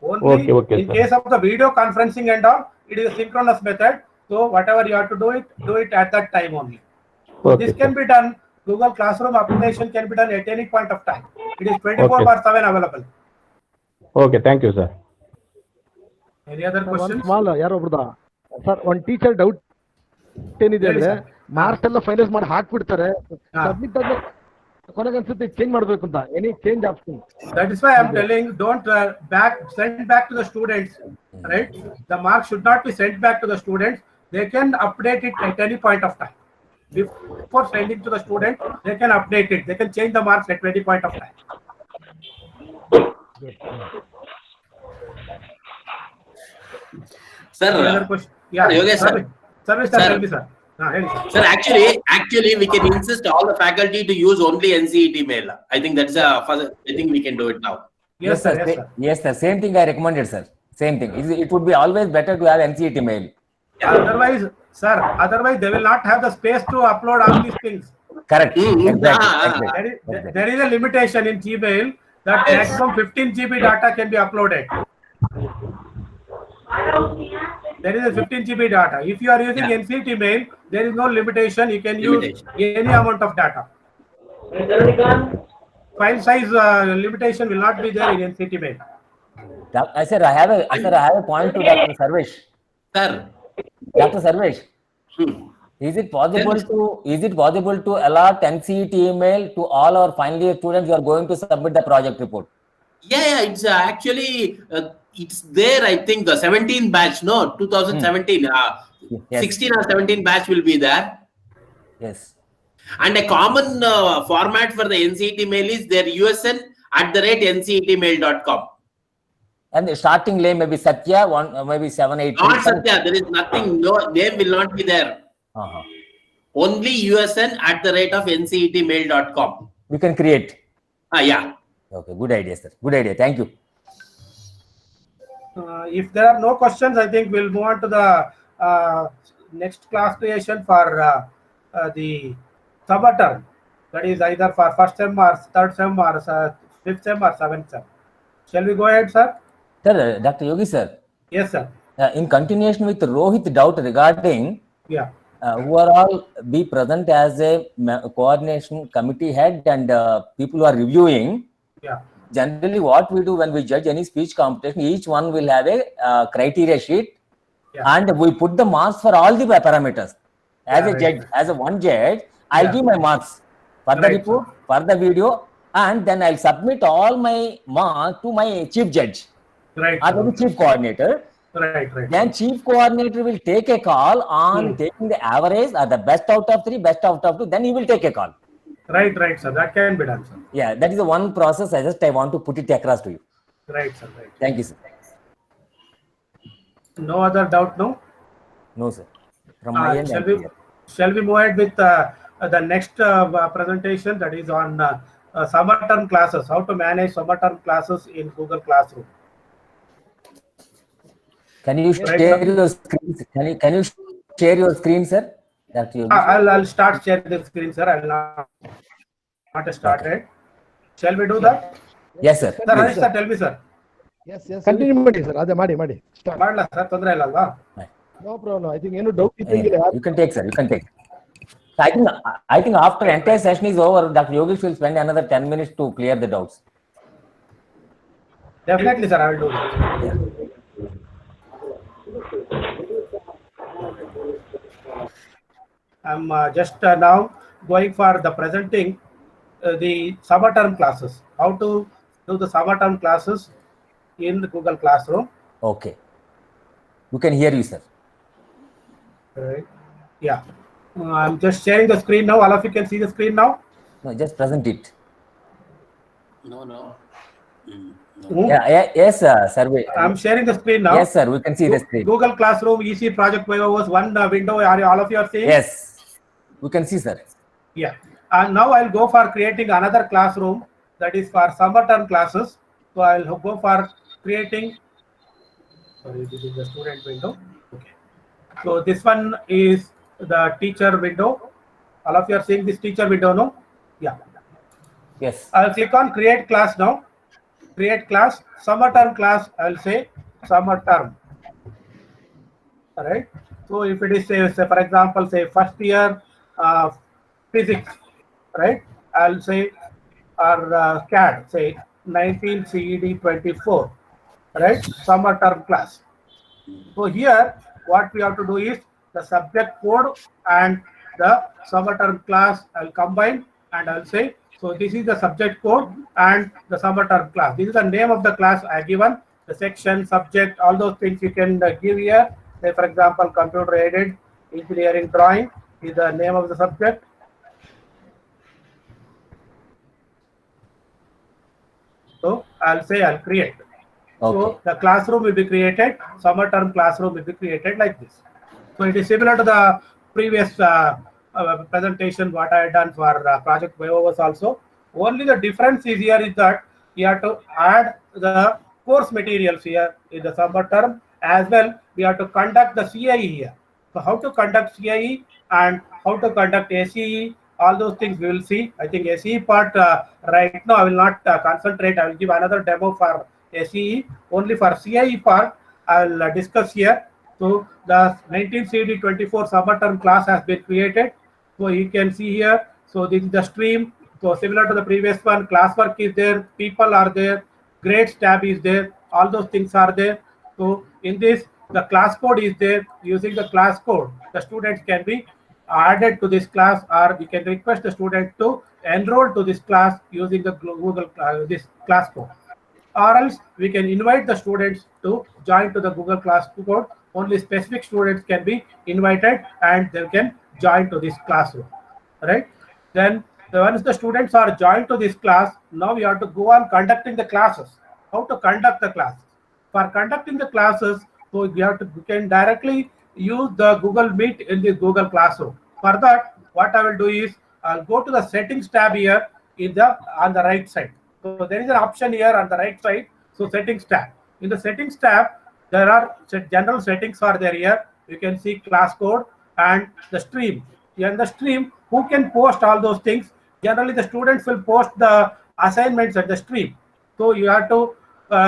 [SPEAKER 1] Only
[SPEAKER 8] Okay,
[SPEAKER 1] in
[SPEAKER 8] sir.
[SPEAKER 1] case of the video conferencing and all, it is a synchronous method. So whatever you have to do it at that time only. So
[SPEAKER 8] Okay,
[SPEAKER 1] this can be done. Google Classroom application can be done at any point of time. It is 24/7 available.
[SPEAKER 8] Okay, thank you, sir.
[SPEAKER 1] Any other
[SPEAKER 6] One
[SPEAKER 1] questions?
[SPEAKER 6] small ಯಾರೊಬ್ರದ sir ಒಂದ್ teacher doubt ಏನಿದೆ
[SPEAKER 1] ಹೇಳಿ
[SPEAKER 6] ಅಂದ್ರೆ
[SPEAKER 1] sir.
[SPEAKER 6] Marks ಎಲ್ಲ finals ಮಾಡಿ ಹಾಕ್ಬಿಡ್ತಾರೆ
[SPEAKER 1] ಹಾ.
[SPEAKER 6] Submit ಆದ್ರೆ ಕೊನೆಗೆ ಅನ್ಸುತ್ತೆ ಚೇಂಜ್ ಮಾಡ್ಬೇಕು ಅಂತ any change option
[SPEAKER 1] That is why I am telling, don't send back to the students, right? The marks should not be sent back to the students. They can update it at any point of time. Before sending to the student, they can update it. They can change the marks at any point of time.
[SPEAKER 9] Sir,
[SPEAKER 1] Any other question? Yeah.
[SPEAKER 9] Yogesh sir.
[SPEAKER 1] Service sir,
[SPEAKER 9] Sir.
[SPEAKER 1] tell me sir. ಹೇಳಿ sir.
[SPEAKER 9] sir, actually, we can insist all the faculty to use only NCET mail. I think that's I think we can do it now.
[SPEAKER 1] Yes sir. Yes sir.
[SPEAKER 5] Yes, sir. Same thing I recommended, sir. Same thing. It would be always better to have NCET mail.
[SPEAKER 1] Otherwise, sir, they will not have the space to upload all these things.
[SPEAKER 5] Correct. Exactly.
[SPEAKER 1] There is a limitation in Gmail that maximum 15 GB data can be uploaded. There is a 15 GB data. If you are using NCT mail, there is no limitation. You can use any amount of data. File size limitation will not be there in NCT mail.
[SPEAKER 5] Sir, I have a point to Dr. Sarvesh.
[SPEAKER 9] Sir,
[SPEAKER 5] Dr. Sarvesh, is it possible to allot NCET email to all our final year students who are going to submit the project report?
[SPEAKER 9] yeah, it's actually it's there. I think the 17 batch, no, 2017,
[SPEAKER 5] Yes.
[SPEAKER 9] 16 or 17 batch will be there.
[SPEAKER 5] Yes.
[SPEAKER 9] And a common format for the NCET mail is their usn@ncetmail.com.
[SPEAKER 5] And the starting name may be Satya, maybe 7, 8.
[SPEAKER 9] Not Satya. There is nothing. No name will not be there. Only usn@ncetmail.com.
[SPEAKER 5] We can create.
[SPEAKER 9] Yeah.
[SPEAKER 5] Okay, good idea, sir. Good idea. Thank you.
[SPEAKER 1] If there are no questions, I think we'll move on to the next class creation for the subaltern. That is either for first sem or third sem or fifth sem or seventh sem. Shall we go ahead, sir?
[SPEAKER 5] Sir, Dr. Yogi, sir.
[SPEAKER 1] Yes, sir.
[SPEAKER 5] In continuation with Rohit doubt regarding
[SPEAKER 1] Yeah.
[SPEAKER 5] who are all be present as a coordination committee head and people who are reviewing.
[SPEAKER 1] Yeah.
[SPEAKER 5] Generally, what we do when we judge any speech competition, each one will have a criteria sheet, and we put the marks for all the parameters. As a judge, as a one judge, I'll give my marks for the report, for the video, and then I'll submit all my marks to my chief judge or the chief coordinator.
[SPEAKER 1] Right.
[SPEAKER 5] Then chief coordinator will take a call on taking the average or the best out of 3, best out of 2. Then he will take a call.
[SPEAKER 1] Right, sir. That can be done, sir.
[SPEAKER 5] Yeah, that is the one process. I want to put it across to you.
[SPEAKER 1] Right, sir. Right.
[SPEAKER 5] Thank you, sir.
[SPEAKER 1] No other doubt, no?
[SPEAKER 5] No, sir. From my end,
[SPEAKER 1] shall we move ahead with the next presentation, that is on summer term classes, how to manage summer term classes in Google Classroom.
[SPEAKER 5] Can you share your screen? Can you share your screen, sir?
[SPEAKER 1] I'll start sharing the screen, sir. I will not started. Shall we do that?
[SPEAKER 5] Yes, sir.
[SPEAKER 1] Sir, Harish sir, tell me, sir.
[SPEAKER 6] Yes. Continue ಮಾಡಿ sir ಅದೇ ಮಾಡಿ
[SPEAKER 1] ಮಾಡಲ್ಲ sir, ತೊಂದರೆ ಇಲ್ಲ ಅಲ್ವಾ?
[SPEAKER 6] No problem. I think ಏನು doubt ಇದ್ದಂಗಿಲ್ಲ.
[SPEAKER 5] You can take, sir. You can take. I think after entire session is over, Dr. Yogesh will spend another 10 minutes to clear the doubts.
[SPEAKER 1] Definitely, sir. I will do that. I'm just now going for the presenting the summer term classes. How to do the summer term classes in the Google Classroom.
[SPEAKER 5] Okay. We can hear you, sir.
[SPEAKER 1] Right. Yeah. I'm just sharing the screen now. All of you can see the screen now.
[SPEAKER 5] No, just present it.
[SPEAKER 9] No, no.
[SPEAKER 5] Yes, survey.
[SPEAKER 1] I'm sharing the screen now.
[SPEAKER 5] Yes, sir. We can see the screen.
[SPEAKER 1] Google Classroom EC Project Viva was one window. All of you are seeing?
[SPEAKER 5] Yes. We can see, sir.
[SPEAKER 1] Yeah. And now I'll go for creating another classroom that is for summer term classes. So I'll go for creating. Sorry, this is the student window. Okay. So this one is the teacher window. All of you are seeing this teacher window, no? Yeah.
[SPEAKER 5] Yes.
[SPEAKER 1] I'll click on create class now. Create class, summer term class, I'll say summer term. All right. So if it is say for example, say first year physics, right? I'll say or CAD, say 19 CED 24, right? Summer term class. So here, what we have to do is the subject code and the summer term class I'll combine, and I'll say, so this is the subject code and the summer term class. This is the name of the class I given, the section, subject, all those things you can give here. Say for example, computer aided engineering drawing is the name of the subject. So I'll say I'll create.
[SPEAKER 5] Okay.
[SPEAKER 1] So the classroom will be created, summer term classroom will be created like this. So it is similar to the previous presentation what I had done for Project Viva also. Only the difference is here is that you have to add the course materials here in the summer term, as well we have to conduct the CIE here. So how to conduct CIE and how to conduct ACE, all those things we will see. I think ACE part right now I will not concentrate. I will give another demo for ACE. Only for CIE part I will discuss here. So the 19 CD 24 summer term class has been created. So you can see here. So this is the stream. So similar to the previous one, classwork is there, people are there, grades tab is there, all those things are there. So in this, the class code is there. Using the class code, the students can be added to this class, or we can request the student to enroll to this class using the Google this class code. Or else we can invite the students to join to the Google class code. Only specific students can be invited and they can join to this classroom, right? Then once the students are joined to this class, now we have to go on conducting the classes. How to conduct the classes? For conducting the classes, so we can directly use the Google Meet in the Google Classroom. For that, what I will do is I'll go to the settings tab here on the right side. So there is an option here on the right side. So settings tab. In the settings tab, there are general settings are there here. You can see class code and the stream. In the stream, who can post all those things? Generally, the students will post the assignments at the stream. So you have to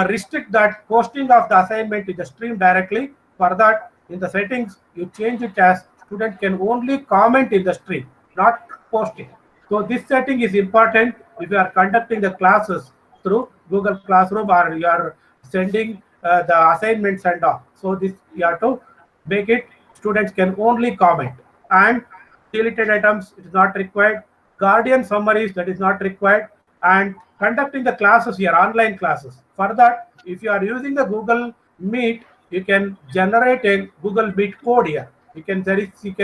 [SPEAKER 1] restrict that posting of the assignment to the stream directly. For that, in the settings, you change it as student can only comment in the stream, not posting. So this setting is important if you are conducting the classes through Google Classroom or you are sending the assignments and all. So this you have to make it students can only comment, and deleted items it is not required. Guardian summaries that is not required, and conducting the classes here, online classes. For that, if you are using the Google Meet, you can generate a Google Meet code here. You can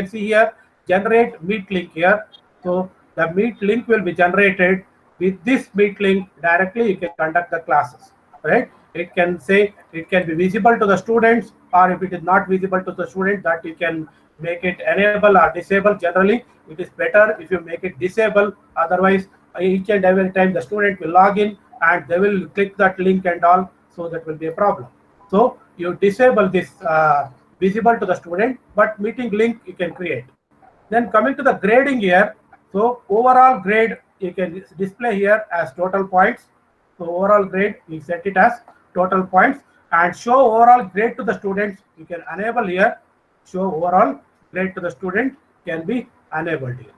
[SPEAKER 1] see here generate Meet link here. So the Meet link will be generated. With this Meet link directly you can conduct the classes, right? It can say it can be visible to the students, or if it is not visible to the student, that you can make it enable or disable. Generally it is better if you make it disable, otherwise each and every time the student will log in and they will click that link and all, so that will be a problem. So you disable this visible to the student, but meeting link you can create. Then coming to the grading here, so overall grade you can display here as total points. So overall grade you set it as total points, and show overall grade to the students you can enable here. Show overall grade to the student can be enabled here.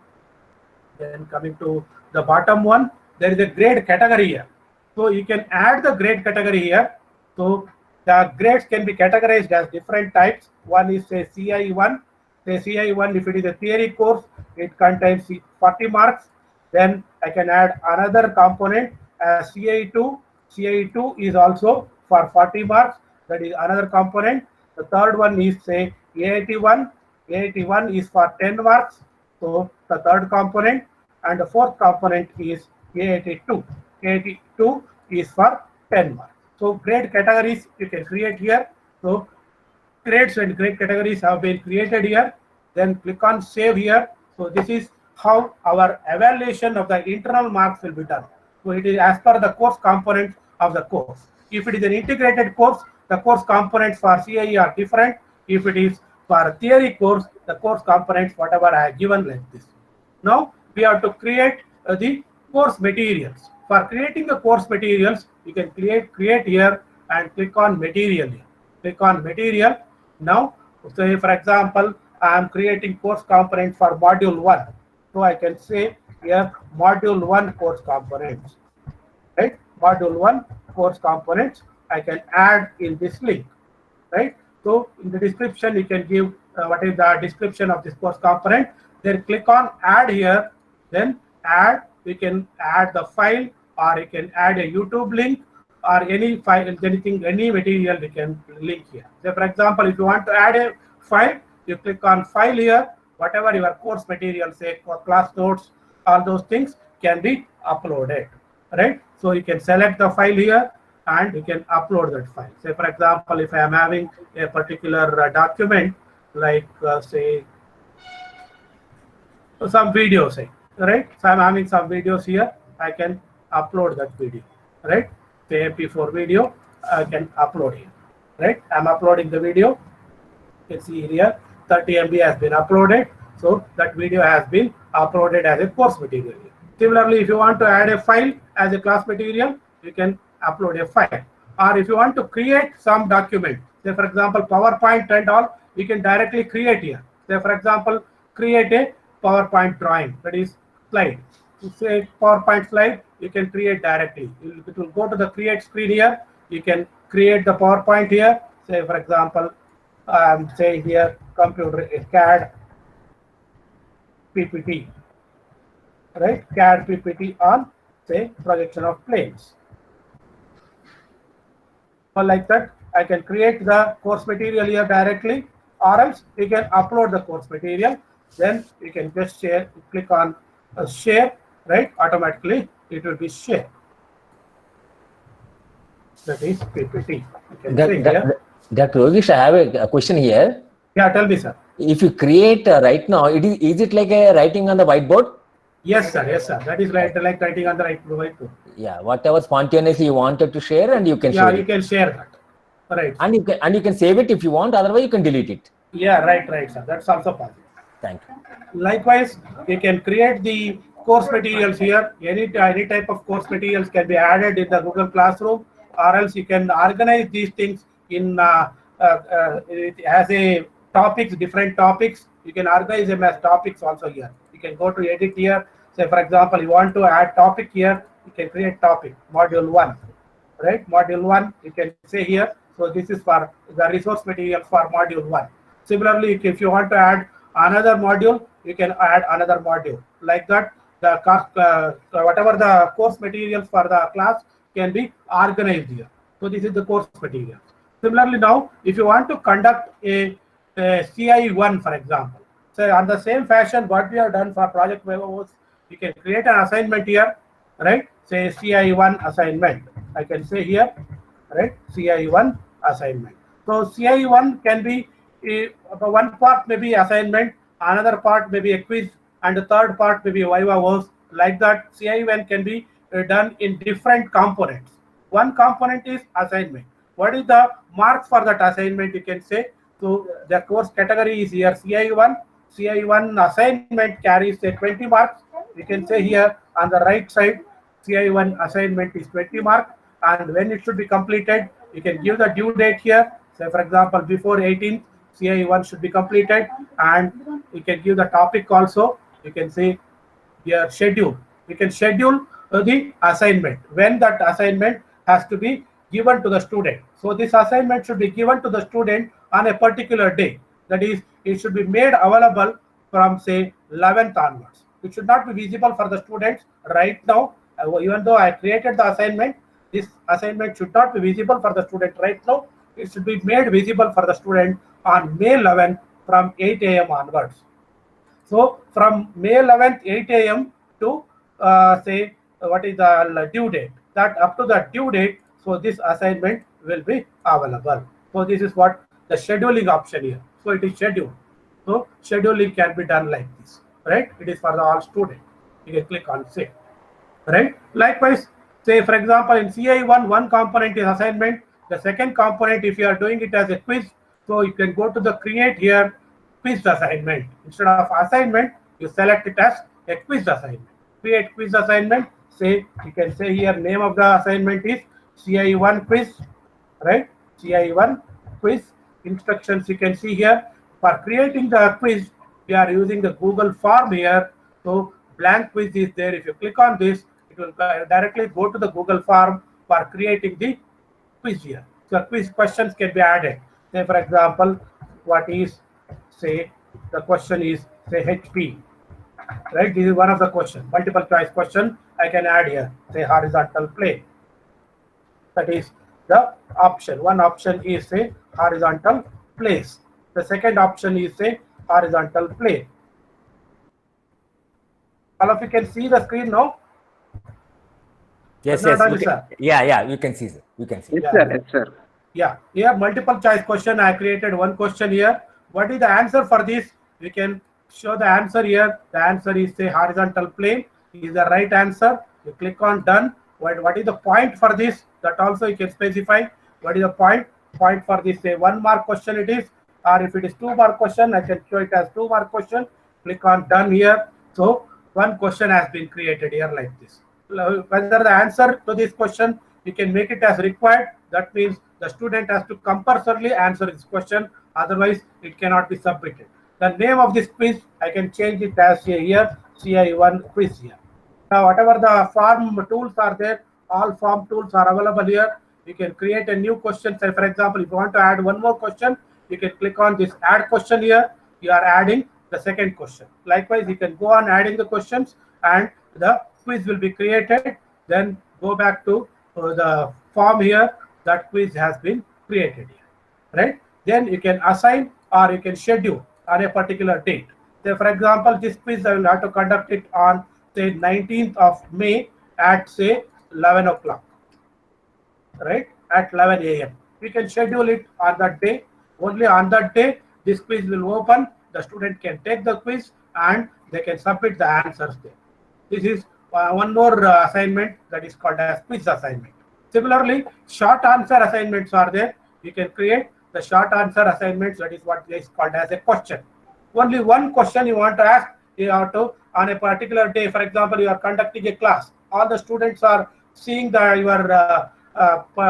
[SPEAKER 1] Then coming to the bottom one, there is a grade category here. So you can add the grade category here. So the grades can be categorized as different types. One is say CIE1, say CI1, if it is a theory course, it contains 40 marks. Then I can add another component as CI2. CI2 is also for 40 marks. That is another component. The third one is say AIT1. AIT1 is for 10 marks. So the third component, and the fourth component is AIT2. AIT2 is for 10 marks. So grade categories you can create here. So grades and grade categories have been created here. Then click on save here. So this is how our evaluation of the internal marks will be done. So it is as per the course components of the course. If it is an integrated course, the course components for CIE are different. If it is for a theory course, the course components, whatever I have given like this. Now we have to create the course materials. For creating the course materials, you can create here and click on material here. Click on material. Now, say for example, I am creating course component for module 1. So I can say here module 1 course components. Right? Module 1 course components I can add in this link. Right? So in the description, you can give what is the description of this course component. Then click on add here. Then add, we can add the file, or you can add a YouTube link, or any file, anything, any material we can link here. So for example, if you want to add a file, you click on file here. Whatever your course material, say class notes, all those things can be uploaded. Right? So you can select the file here and you can upload that file. Say for example, if I am having a particular document, like say some videos, say, right? So I'm having some videos here. I can upload that video, right? Say MP4 video, I can upload here, right? I'm uploading the video. You can see here 30 MB has been uploaded. So that video has been uploaded as a course material. Similarly, if you want to add a file as a class material, you can upload a file. Or if you want to create some document, say for example, PowerPoint and all, you can directly create here. Say for example, create a PowerPoint drawing, that is slide. Say PowerPoint slide, you can create directly. It will go to the create screen here. You can create the PowerPoint here. Say for example, say here computer CAD PPT, right? CAD PPT on say projection of planes. So like that, I can create the course material here directly, or else you can upload the course material. Then you can just share, click on share, right? Automatically it will be shared. That is PPT.
[SPEAKER 5] Dr. Yogesh, I have a question here.
[SPEAKER 1] Yeah, tell me, sir.
[SPEAKER 5] If you create right now, is it like a writing on the whiteboard?
[SPEAKER 1] Yes, sir. Yes, sir. That is right, like writing on the whiteboard.
[SPEAKER 5] Yeah, whatever spontaneously you wanted to share, and you can share.
[SPEAKER 1] Yeah, you can share that. Right.
[SPEAKER 5] And you can save it if you want. Otherwise, you can delete it.
[SPEAKER 1] Yeah, right, sir. That's also possible.
[SPEAKER 5] Thank you.
[SPEAKER 1] Likewise, you can create the course materials here. Any type of course materials can be added in the Google Classroom, or else you can organize these things in as a topics, different topics. You can organize them as topics also here. You can go to edit here. Say for example, you want to add topic here. You can create topic module 1, right? Module 1. You can say here. So this is for the resource material for module 1. Similarly, if you want to add another module, you can add another module. Like that, the whatever the course materials for the class can be organized here. So this is the course material. Similarly, now if you want to conduct a CI1, for example, so on the same fashion, what we have done for Project Viva was, you can create an assignment here, right? Say CI1 assignment. I can say here, right? CI1 assignment. So CI1 can be one part may be assignment, another part may be a quiz, and the third part may be Viva was. Like that, CI1 can be done in different components. One component is assignment. What is the marks for that assignment? You can say. So the course category is here CI1. CI1 assignment carries say 20 marks. You can say here on the right side, CI1 assignment is 20 marks, and when it should be completed, you can give the due date here. Say for example, before 18th, CI1 should be completed, and you can give the topic also. You can say your schedule. You can schedule the assignment, when that assignment has to be given to the student. So this assignment should be given to the student on a particular day. That is, it should be made available from say 11th onwards. It should not be visible for the students right now. Even though I created the assignment, this assignment should not be visible for the student right now. It should be made visible for the student on May 11th from 8 a.m. onwards. So from May 11th, 8 a.m. to say what is the due date, that up to the due date, so this assignment will be available. So this is what the scheduling option here. So it is scheduled. So scheduling can be done like this, right? It is for the all students. You can click on save, right? Likewise, say for example in CI1, one component is assignment. The second component, if you are doing it as a quiz, so you can go to the create here, quiz assignment. Instead of assignment, you select it as a quiz assignment. Create quiz assignment. Say you can say here name of the assignment is CI1 quiz, right? CI1 quiz. Instructions you can see here. For creating the quiz, we are using the Google form here. So blank quiz is there. If you click on this, it will directly go to the Google form for creating the quiz here. So quiz questions can be added. Say for example, what is, say the question is say HP, right? This is one of the questions, multiple choice question I can add here, say horizontal plane. That is the option. One option is say horizontal place. The second option is say horizontal plane. All of you can see the screen now?
[SPEAKER 5] Yes,
[SPEAKER 1] Not
[SPEAKER 5] yes.
[SPEAKER 1] only,
[SPEAKER 5] You
[SPEAKER 1] sir.
[SPEAKER 5] can, yeah, you can see, sir. You can see.
[SPEAKER 7] Yes, sir. Yes, sir.
[SPEAKER 1] Yeah, here multiple choice question. I created one question here. What is the answer for this? We can show the answer here. The answer is say horizontal plane is the right answer. You click on done. What is the point for this? That also you can specify. What is the point? Point for this, say 1 mark question it is, or if it is 2 mark question, I can show it as 2 mark question. Click on done here. So one question has been created here like this. Whether the answer to this question, you can make it as required. That means the student has to compulsorily answer this question. Otherwise, it cannot be submitted. The name of this quiz, I can change it as here, CI1 quiz here. Now, whatever the form tools are there, all form tools are available here. You can create a new question. Say, for example, if you want to add one more question, you can click on this add question here. You are adding the second question. Likewise, you can go on adding the questions and the quiz will be created. Then go back to the form here. That quiz has been created here, right? Then you can assign or you can schedule on a particular date. Say, for example, this quiz I will have to conduct it on say 19th of May at say 11 o'clock, right? At 11 a.m. We can schedule it on that day. Only on that day, this quiz will open. The student can take the quiz and they can submit the answers there. This is one more assignment that is called as quiz assignment. Similarly, short answer assignments are there. You can create the short answer assignments. That is what is called as a question. Only one question you want to ask. You have to on a particular day. For example, you are conducting a class. All the students are seeing your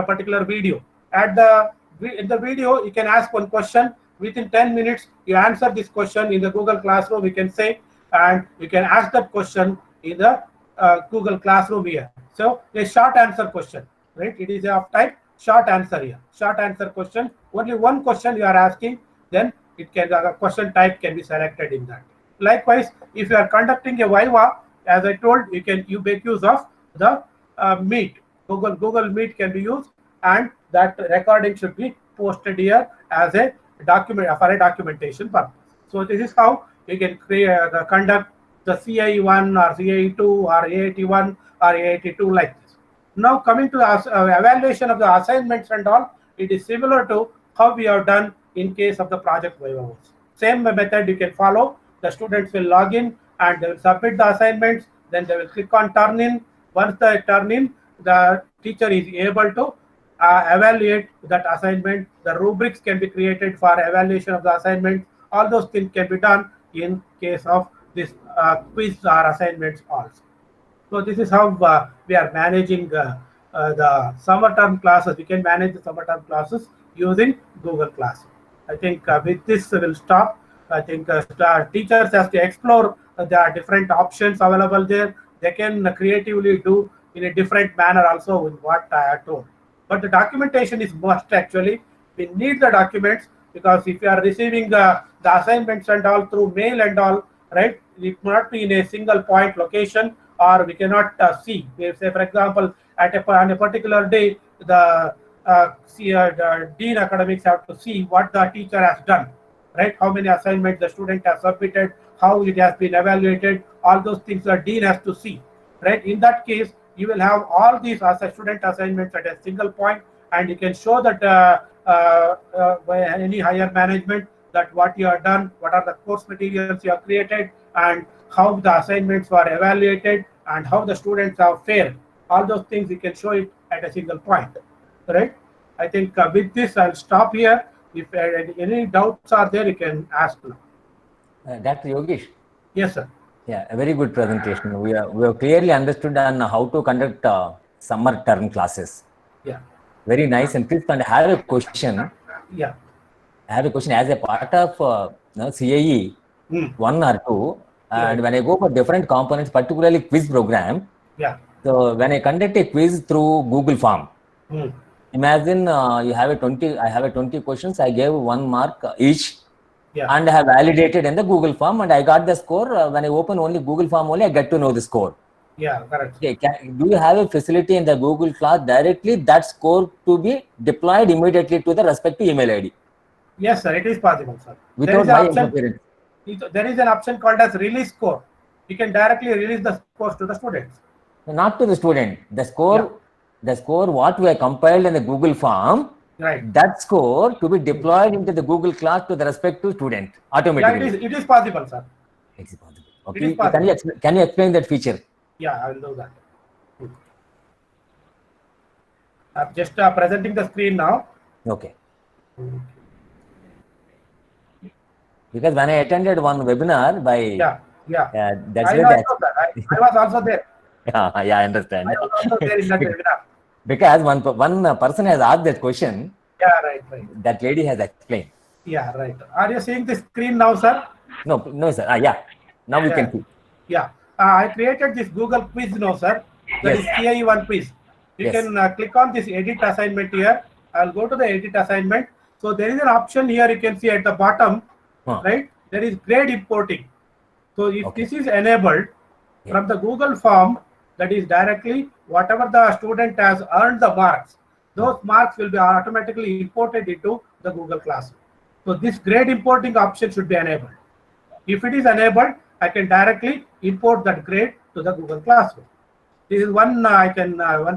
[SPEAKER 1] particular video. In the video, you can ask one question. Within 10 minutes, you answer this question in the Google Classroom. You can say, and you can ask that question in the Google Classroom here. So a short answer question, right? It is of type short answer here. Short answer question. Only one question you are asking. Then it can the question type can be selected in that. Likewise, if you are conducting a Viva, as I told, you make use of the Meet. Google Meet can be used, and that recording should be posted here as a document for a documentation purpose. So this is how you can conduct the CI1 or CI2 or AIT1 or AIT2 like this. Now coming to the evaluation of the assignments and all, it is similar to how we have done in case of the project Viva. Same method you can follow. The students will log in and they will submit the assignments. Then they will click on turn in. Once they turn in, the teacher is able to evaluate that assignment. The rubrics can be created for evaluation of the assignment. All those things can be done in case of this quiz or assignments also. So this is how we are managing the summer term classes. We can manage the summer term classes using Google Classroom. I think with this we will stop. I think teachers have to explore the different options available there. They can creatively do in a different manner also with what I have told. But the documentation is must actually. We need the documents because if you are receiving the assignments and all through mail and all, right, it cannot be in a single point location, or we cannot see. If, say, for example, on a particular day, the dean academics have to see what the teacher has done, right? How many assignments the student has submitted, how it has been evaluated, all those things the dean has to see, right? In that case, you will have all these student assignments at a single point, and you can show that by any higher management that what you have done, what are the course materials you have created, and how the assignments were evaluated, and how the students have fared. All those things you can show it at a single point, right? I think with this I'll stop here. If any doubts are there, you can ask now.
[SPEAKER 5] Dr. Yogesh.
[SPEAKER 1] Yes, sir.
[SPEAKER 5] Yeah, a very good presentation. We have clearly understood on how to conduct summer term classes.
[SPEAKER 1] Yeah.
[SPEAKER 5] Very nice. And please, I have a question.
[SPEAKER 1] Yeah.
[SPEAKER 5] I have a question as a part of CAE 1 or 2, and when I go for different components, particularly quiz program.
[SPEAKER 1] Yeah.
[SPEAKER 5] So when I conduct a quiz through Google Form, imagine you have I have a 20 questions. I gave 1 mark each.
[SPEAKER 1] Yeah.
[SPEAKER 5] And I have validated in the Google Form, and I got the score. When I open only Google Form only, I get to know the score.
[SPEAKER 1] Yeah, correct.
[SPEAKER 5] Okay, do you have a facility in the Google class directly that score to be deployed immediately to the respective email ID?
[SPEAKER 1] Yes, sir, it is possible, sir.
[SPEAKER 5] Without my interference.
[SPEAKER 1] There is an option called as release score. You can directly release the scores to the students.
[SPEAKER 5] Not to the student. The score, the score what we have compiled in the Google Form,
[SPEAKER 1] right?
[SPEAKER 5] That score to be deployed into the Google class to the respective student automatically.
[SPEAKER 1] Yeah, it is possible, sir.
[SPEAKER 5] It is possible. Okay. Can you explain that feature?
[SPEAKER 1] Yeah, I will do that. I'm just presenting the screen now.
[SPEAKER 5] Okay. Because when I attended one webinar by that's
[SPEAKER 1] I
[SPEAKER 5] where
[SPEAKER 1] I was also there.
[SPEAKER 5] Yeah, I understand.
[SPEAKER 1] I was also there in that webinar.
[SPEAKER 5] Because one person has asked that question.
[SPEAKER 1] Yeah, right.
[SPEAKER 5] That lady has explained.
[SPEAKER 1] Yeah, right. Are you seeing the screen now, sir?
[SPEAKER 5] No, sir. Yeah. Now we can see.
[SPEAKER 1] Yeah. I created this Google quiz now, sir. That is CAE1 quiz. You can click on this edit assignment here. I'll go to the edit assignment. So there is an option here. You can see at the bottom, right? There is grade importing. So if this is enabled from the Google form, that is directly whatever the student has earned the marks, those marks will be automatically imported into the Google Classroom. So this grade importing option should be enabled. If it is enabled, I can directly import that grade to the Google Classroom. This is one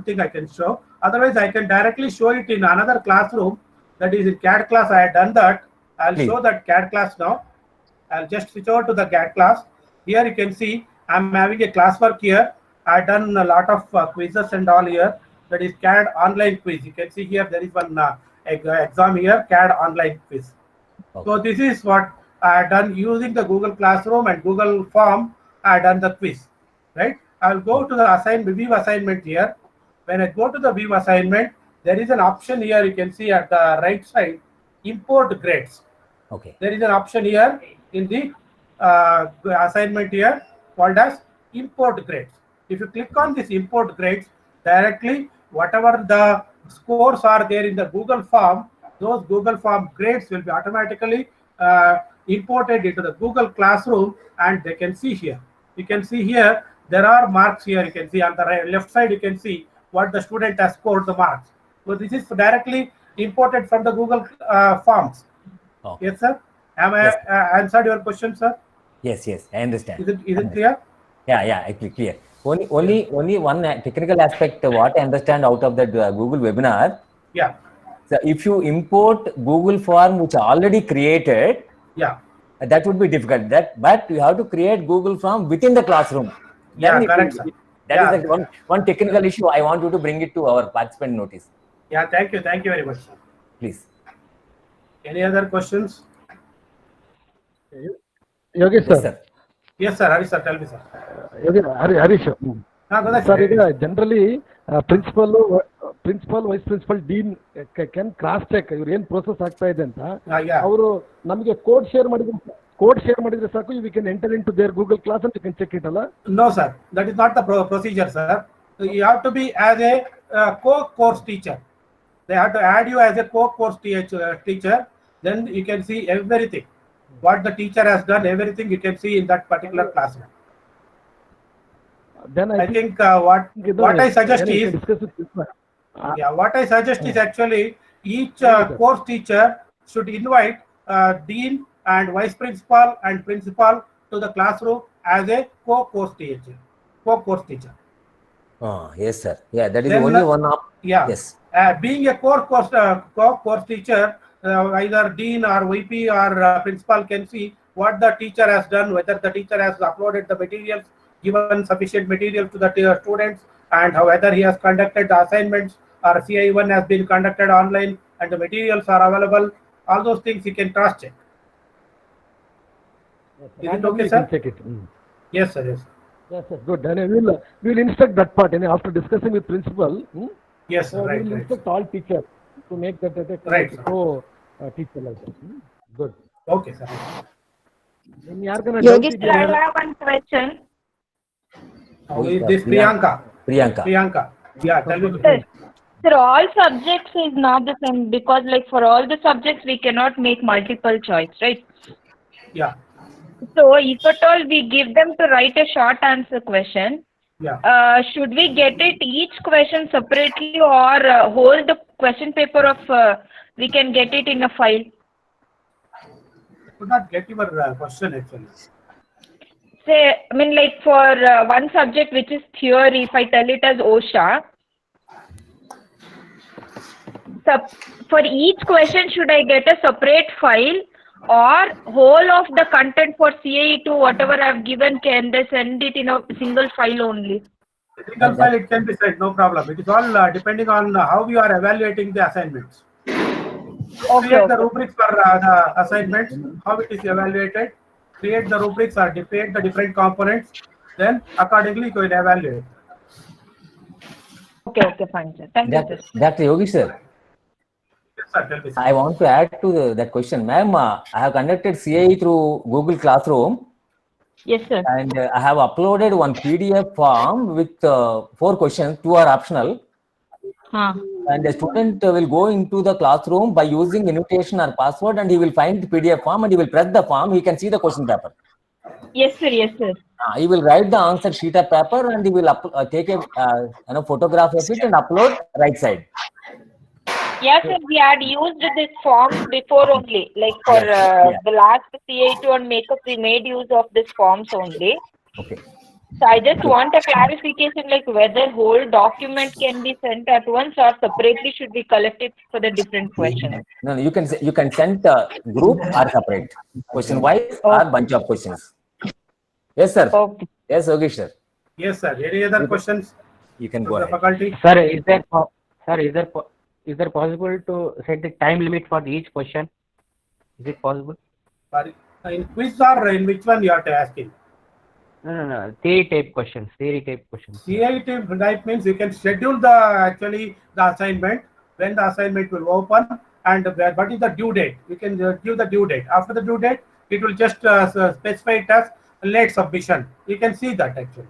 [SPEAKER 1] thing I can show. Otherwise, I can directly show it in another classroom. That is in CAD class. I had done that. I'll show that CAD class now. I'll just switch over to the CAD class. Here you can see I'm having a classwork here. I've done a lot of quizzes and all here. That is CAD online quiz. You can see here there is one exam here, CAD online quiz. So this is what I have done using the Google Classroom and Google Form. I have done the quiz, right? I'll go to the view assignment here. When I go to the view assignment, there is an option here. You can see at the right side, import grades.
[SPEAKER 5] Okay.
[SPEAKER 1] There is an option here in the assignment here called as import grades. If you click on this import grades, directly whatever the scores are there in the Google form, those Google form grades will be automatically imported into the Google Classroom, and they can see here. You can see here there are marks here. You can see on the left side, you can see what the student has scored the marks. So this is directly imported from the Google forms.
[SPEAKER 5] Oh.
[SPEAKER 1] Yes, sir. Am I answered your question, sir?
[SPEAKER 5] Yes, I understand.
[SPEAKER 1] Is it clear?
[SPEAKER 5] Yeah, clear. Only one technical aspect what I understand out of that Google webinar.
[SPEAKER 1] Yeah.
[SPEAKER 5] So if you import Google form which already created, that would be difficult. But you have to create Google form within the classroom.
[SPEAKER 1] Yeah, correct, sir.
[SPEAKER 5] That is like one technical issue. I want you to bring it to our participant notice.
[SPEAKER 1] Yeah, thank you very much, sir.
[SPEAKER 5] Please.
[SPEAKER 1] Any other questions?
[SPEAKER 6] Yogesh sir.
[SPEAKER 1] Yes, sir. Harish sir, tell me, sir.
[SPEAKER 6] Harish.
[SPEAKER 1] Sir,
[SPEAKER 6] generally, principal, vice principal, dean can cross check ಇವ್ರು ಏನ್ process ಆಗ್ತಾ ಇದೆ ಅಂತ ಅವರು ನಮಗೆ code share ಮಾಡಿದ್ರೆ ಸಾಕು, we can enter into their Google class and you can check it ಅಲ್ಲ?
[SPEAKER 1] No, sir. That is not the procedure, sir. You have to be as a co-course teacher. They have to add you as a co-course teacher. then you can see everything. What the teacher has done, everything you can see in that particular classroom.
[SPEAKER 6] Then
[SPEAKER 1] I think what I suggest is,
[SPEAKER 6] discuss with principal.
[SPEAKER 1] what I suggest is actually each course teacher should invite dean and vice principal and principal to the classroom as a co-course teacher.
[SPEAKER 5] Yes, sir. Yeah, that is
[SPEAKER 1] Then
[SPEAKER 5] only one of.
[SPEAKER 1] Yeah.
[SPEAKER 5] Yes.
[SPEAKER 1] Being a co-course teacher, either dean or VP or principal can see what the teacher has done, whether the teacher has uploaded the materials, given sufficient material to the students, and whether he has conducted the assignments or CI1 has been conducted online and the materials are available. All those things you can cross-check. Is it okay, sir?
[SPEAKER 6] Check it.
[SPEAKER 1] Yes, sir. Yes.
[SPEAKER 6] Yes, sir. Good. And we'll instruct that part. And after discussing with principal,
[SPEAKER 1] Yes, sir.
[SPEAKER 6] we will instruct all teachers to make that teacher like that. Good.
[SPEAKER 1] Okay, sir.
[SPEAKER 2] Yogi,
[SPEAKER 10] I have one question.
[SPEAKER 1] This Priyanka.
[SPEAKER 5] Priyanka.
[SPEAKER 1] Yeah, tell me.
[SPEAKER 10] Sir, all subjects is not the same because like for all the subjects we cannot make multiple choice, right?
[SPEAKER 1] Yeah.
[SPEAKER 10] So if at all we give them to write a short answer question, should we get it each question separately or hold the question paper of we can get it in a file?
[SPEAKER 1] I could not get your question actually.
[SPEAKER 10] Say, I mean like for one subject which is theory, if I tell it as OSHA, for each question should I get a separate file or whole of the content for CAE2 whatever I have given, can they send it in a single file only?
[SPEAKER 1] Single file it can be sent, no problem. It is all depending on how you are evaluating the assignments. Create the rubrics for the assignments, how it is evaluated, create the rubrics or create the different components, then accordingly you can evaluate.
[SPEAKER 10] Okay, fine, sir. Thank you, sir.
[SPEAKER 5] Dr. Yogi, sir.
[SPEAKER 1] Yes, sir, tell me, sir.
[SPEAKER 5] I want to add to that question. Ma'am, I have conducted CAE through Google Classroom.
[SPEAKER 10] Yes, sir.
[SPEAKER 5] And I have uploaded one PDF form with 4 questions, 2 are optional. And the student will go into the classroom by using invitation or password and he will find the PDF form and he will press the form, he can see the question paper.
[SPEAKER 10] Yes, sir. Yes, sir.
[SPEAKER 5] He will write the answer sheet of paper and he will take a photograph of it and upload right side.
[SPEAKER 10] Yes, sir. We had used this form before only, like for the last CA2 and makeup, we made use of this forms only.
[SPEAKER 5] Okay.
[SPEAKER 10] So I just want a clarification, like whether whole document can be sent at once or separately should be collected for the different questions.
[SPEAKER 5] No, you can send group or separate, question wise or bunch of questions. Yes, sir.
[SPEAKER 10] Okay.
[SPEAKER 5] Yes, Yogi, sir.
[SPEAKER 1] Yes, sir. Any other questions?
[SPEAKER 5] You can go ahead.
[SPEAKER 1] Faculty?
[SPEAKER 3] Sir, is there possible to set the time limit for each question? Is it possible?
[SPEAKER 1] In quiz or in which one you are asking?
[SPEAKER 3] No. Theory type questions.
[SPEAKER 1] CI type means you can schedule the assignment, when the assignment will open and what is the due date. You can give the due date. After the due date, it will just specify it as late submission. You can see that actually.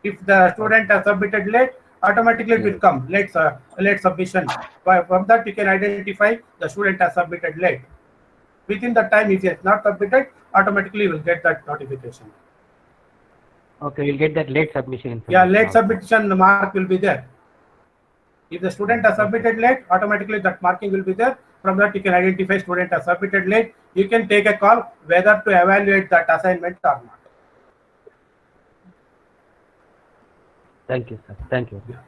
[SPEAKER 1] If the student has submitted late, automatically it will come late submission. From that you can identify the student has submitted late. Within the time, if he has not submitted, automatically you will get that notification.
[SPEAKER 3] Okay, you'll get that late submission.
[SPEAKER 1] Yeah, late submission mark will be there. If the student has submitted late, automatically that marking will be there. From that you can identify student has submitted late. You can take a call whether to evaluate that assignment or not.
[SPEAKER 3] Thank you, sir. Thank you.
[SPEAKER 1] Yeah.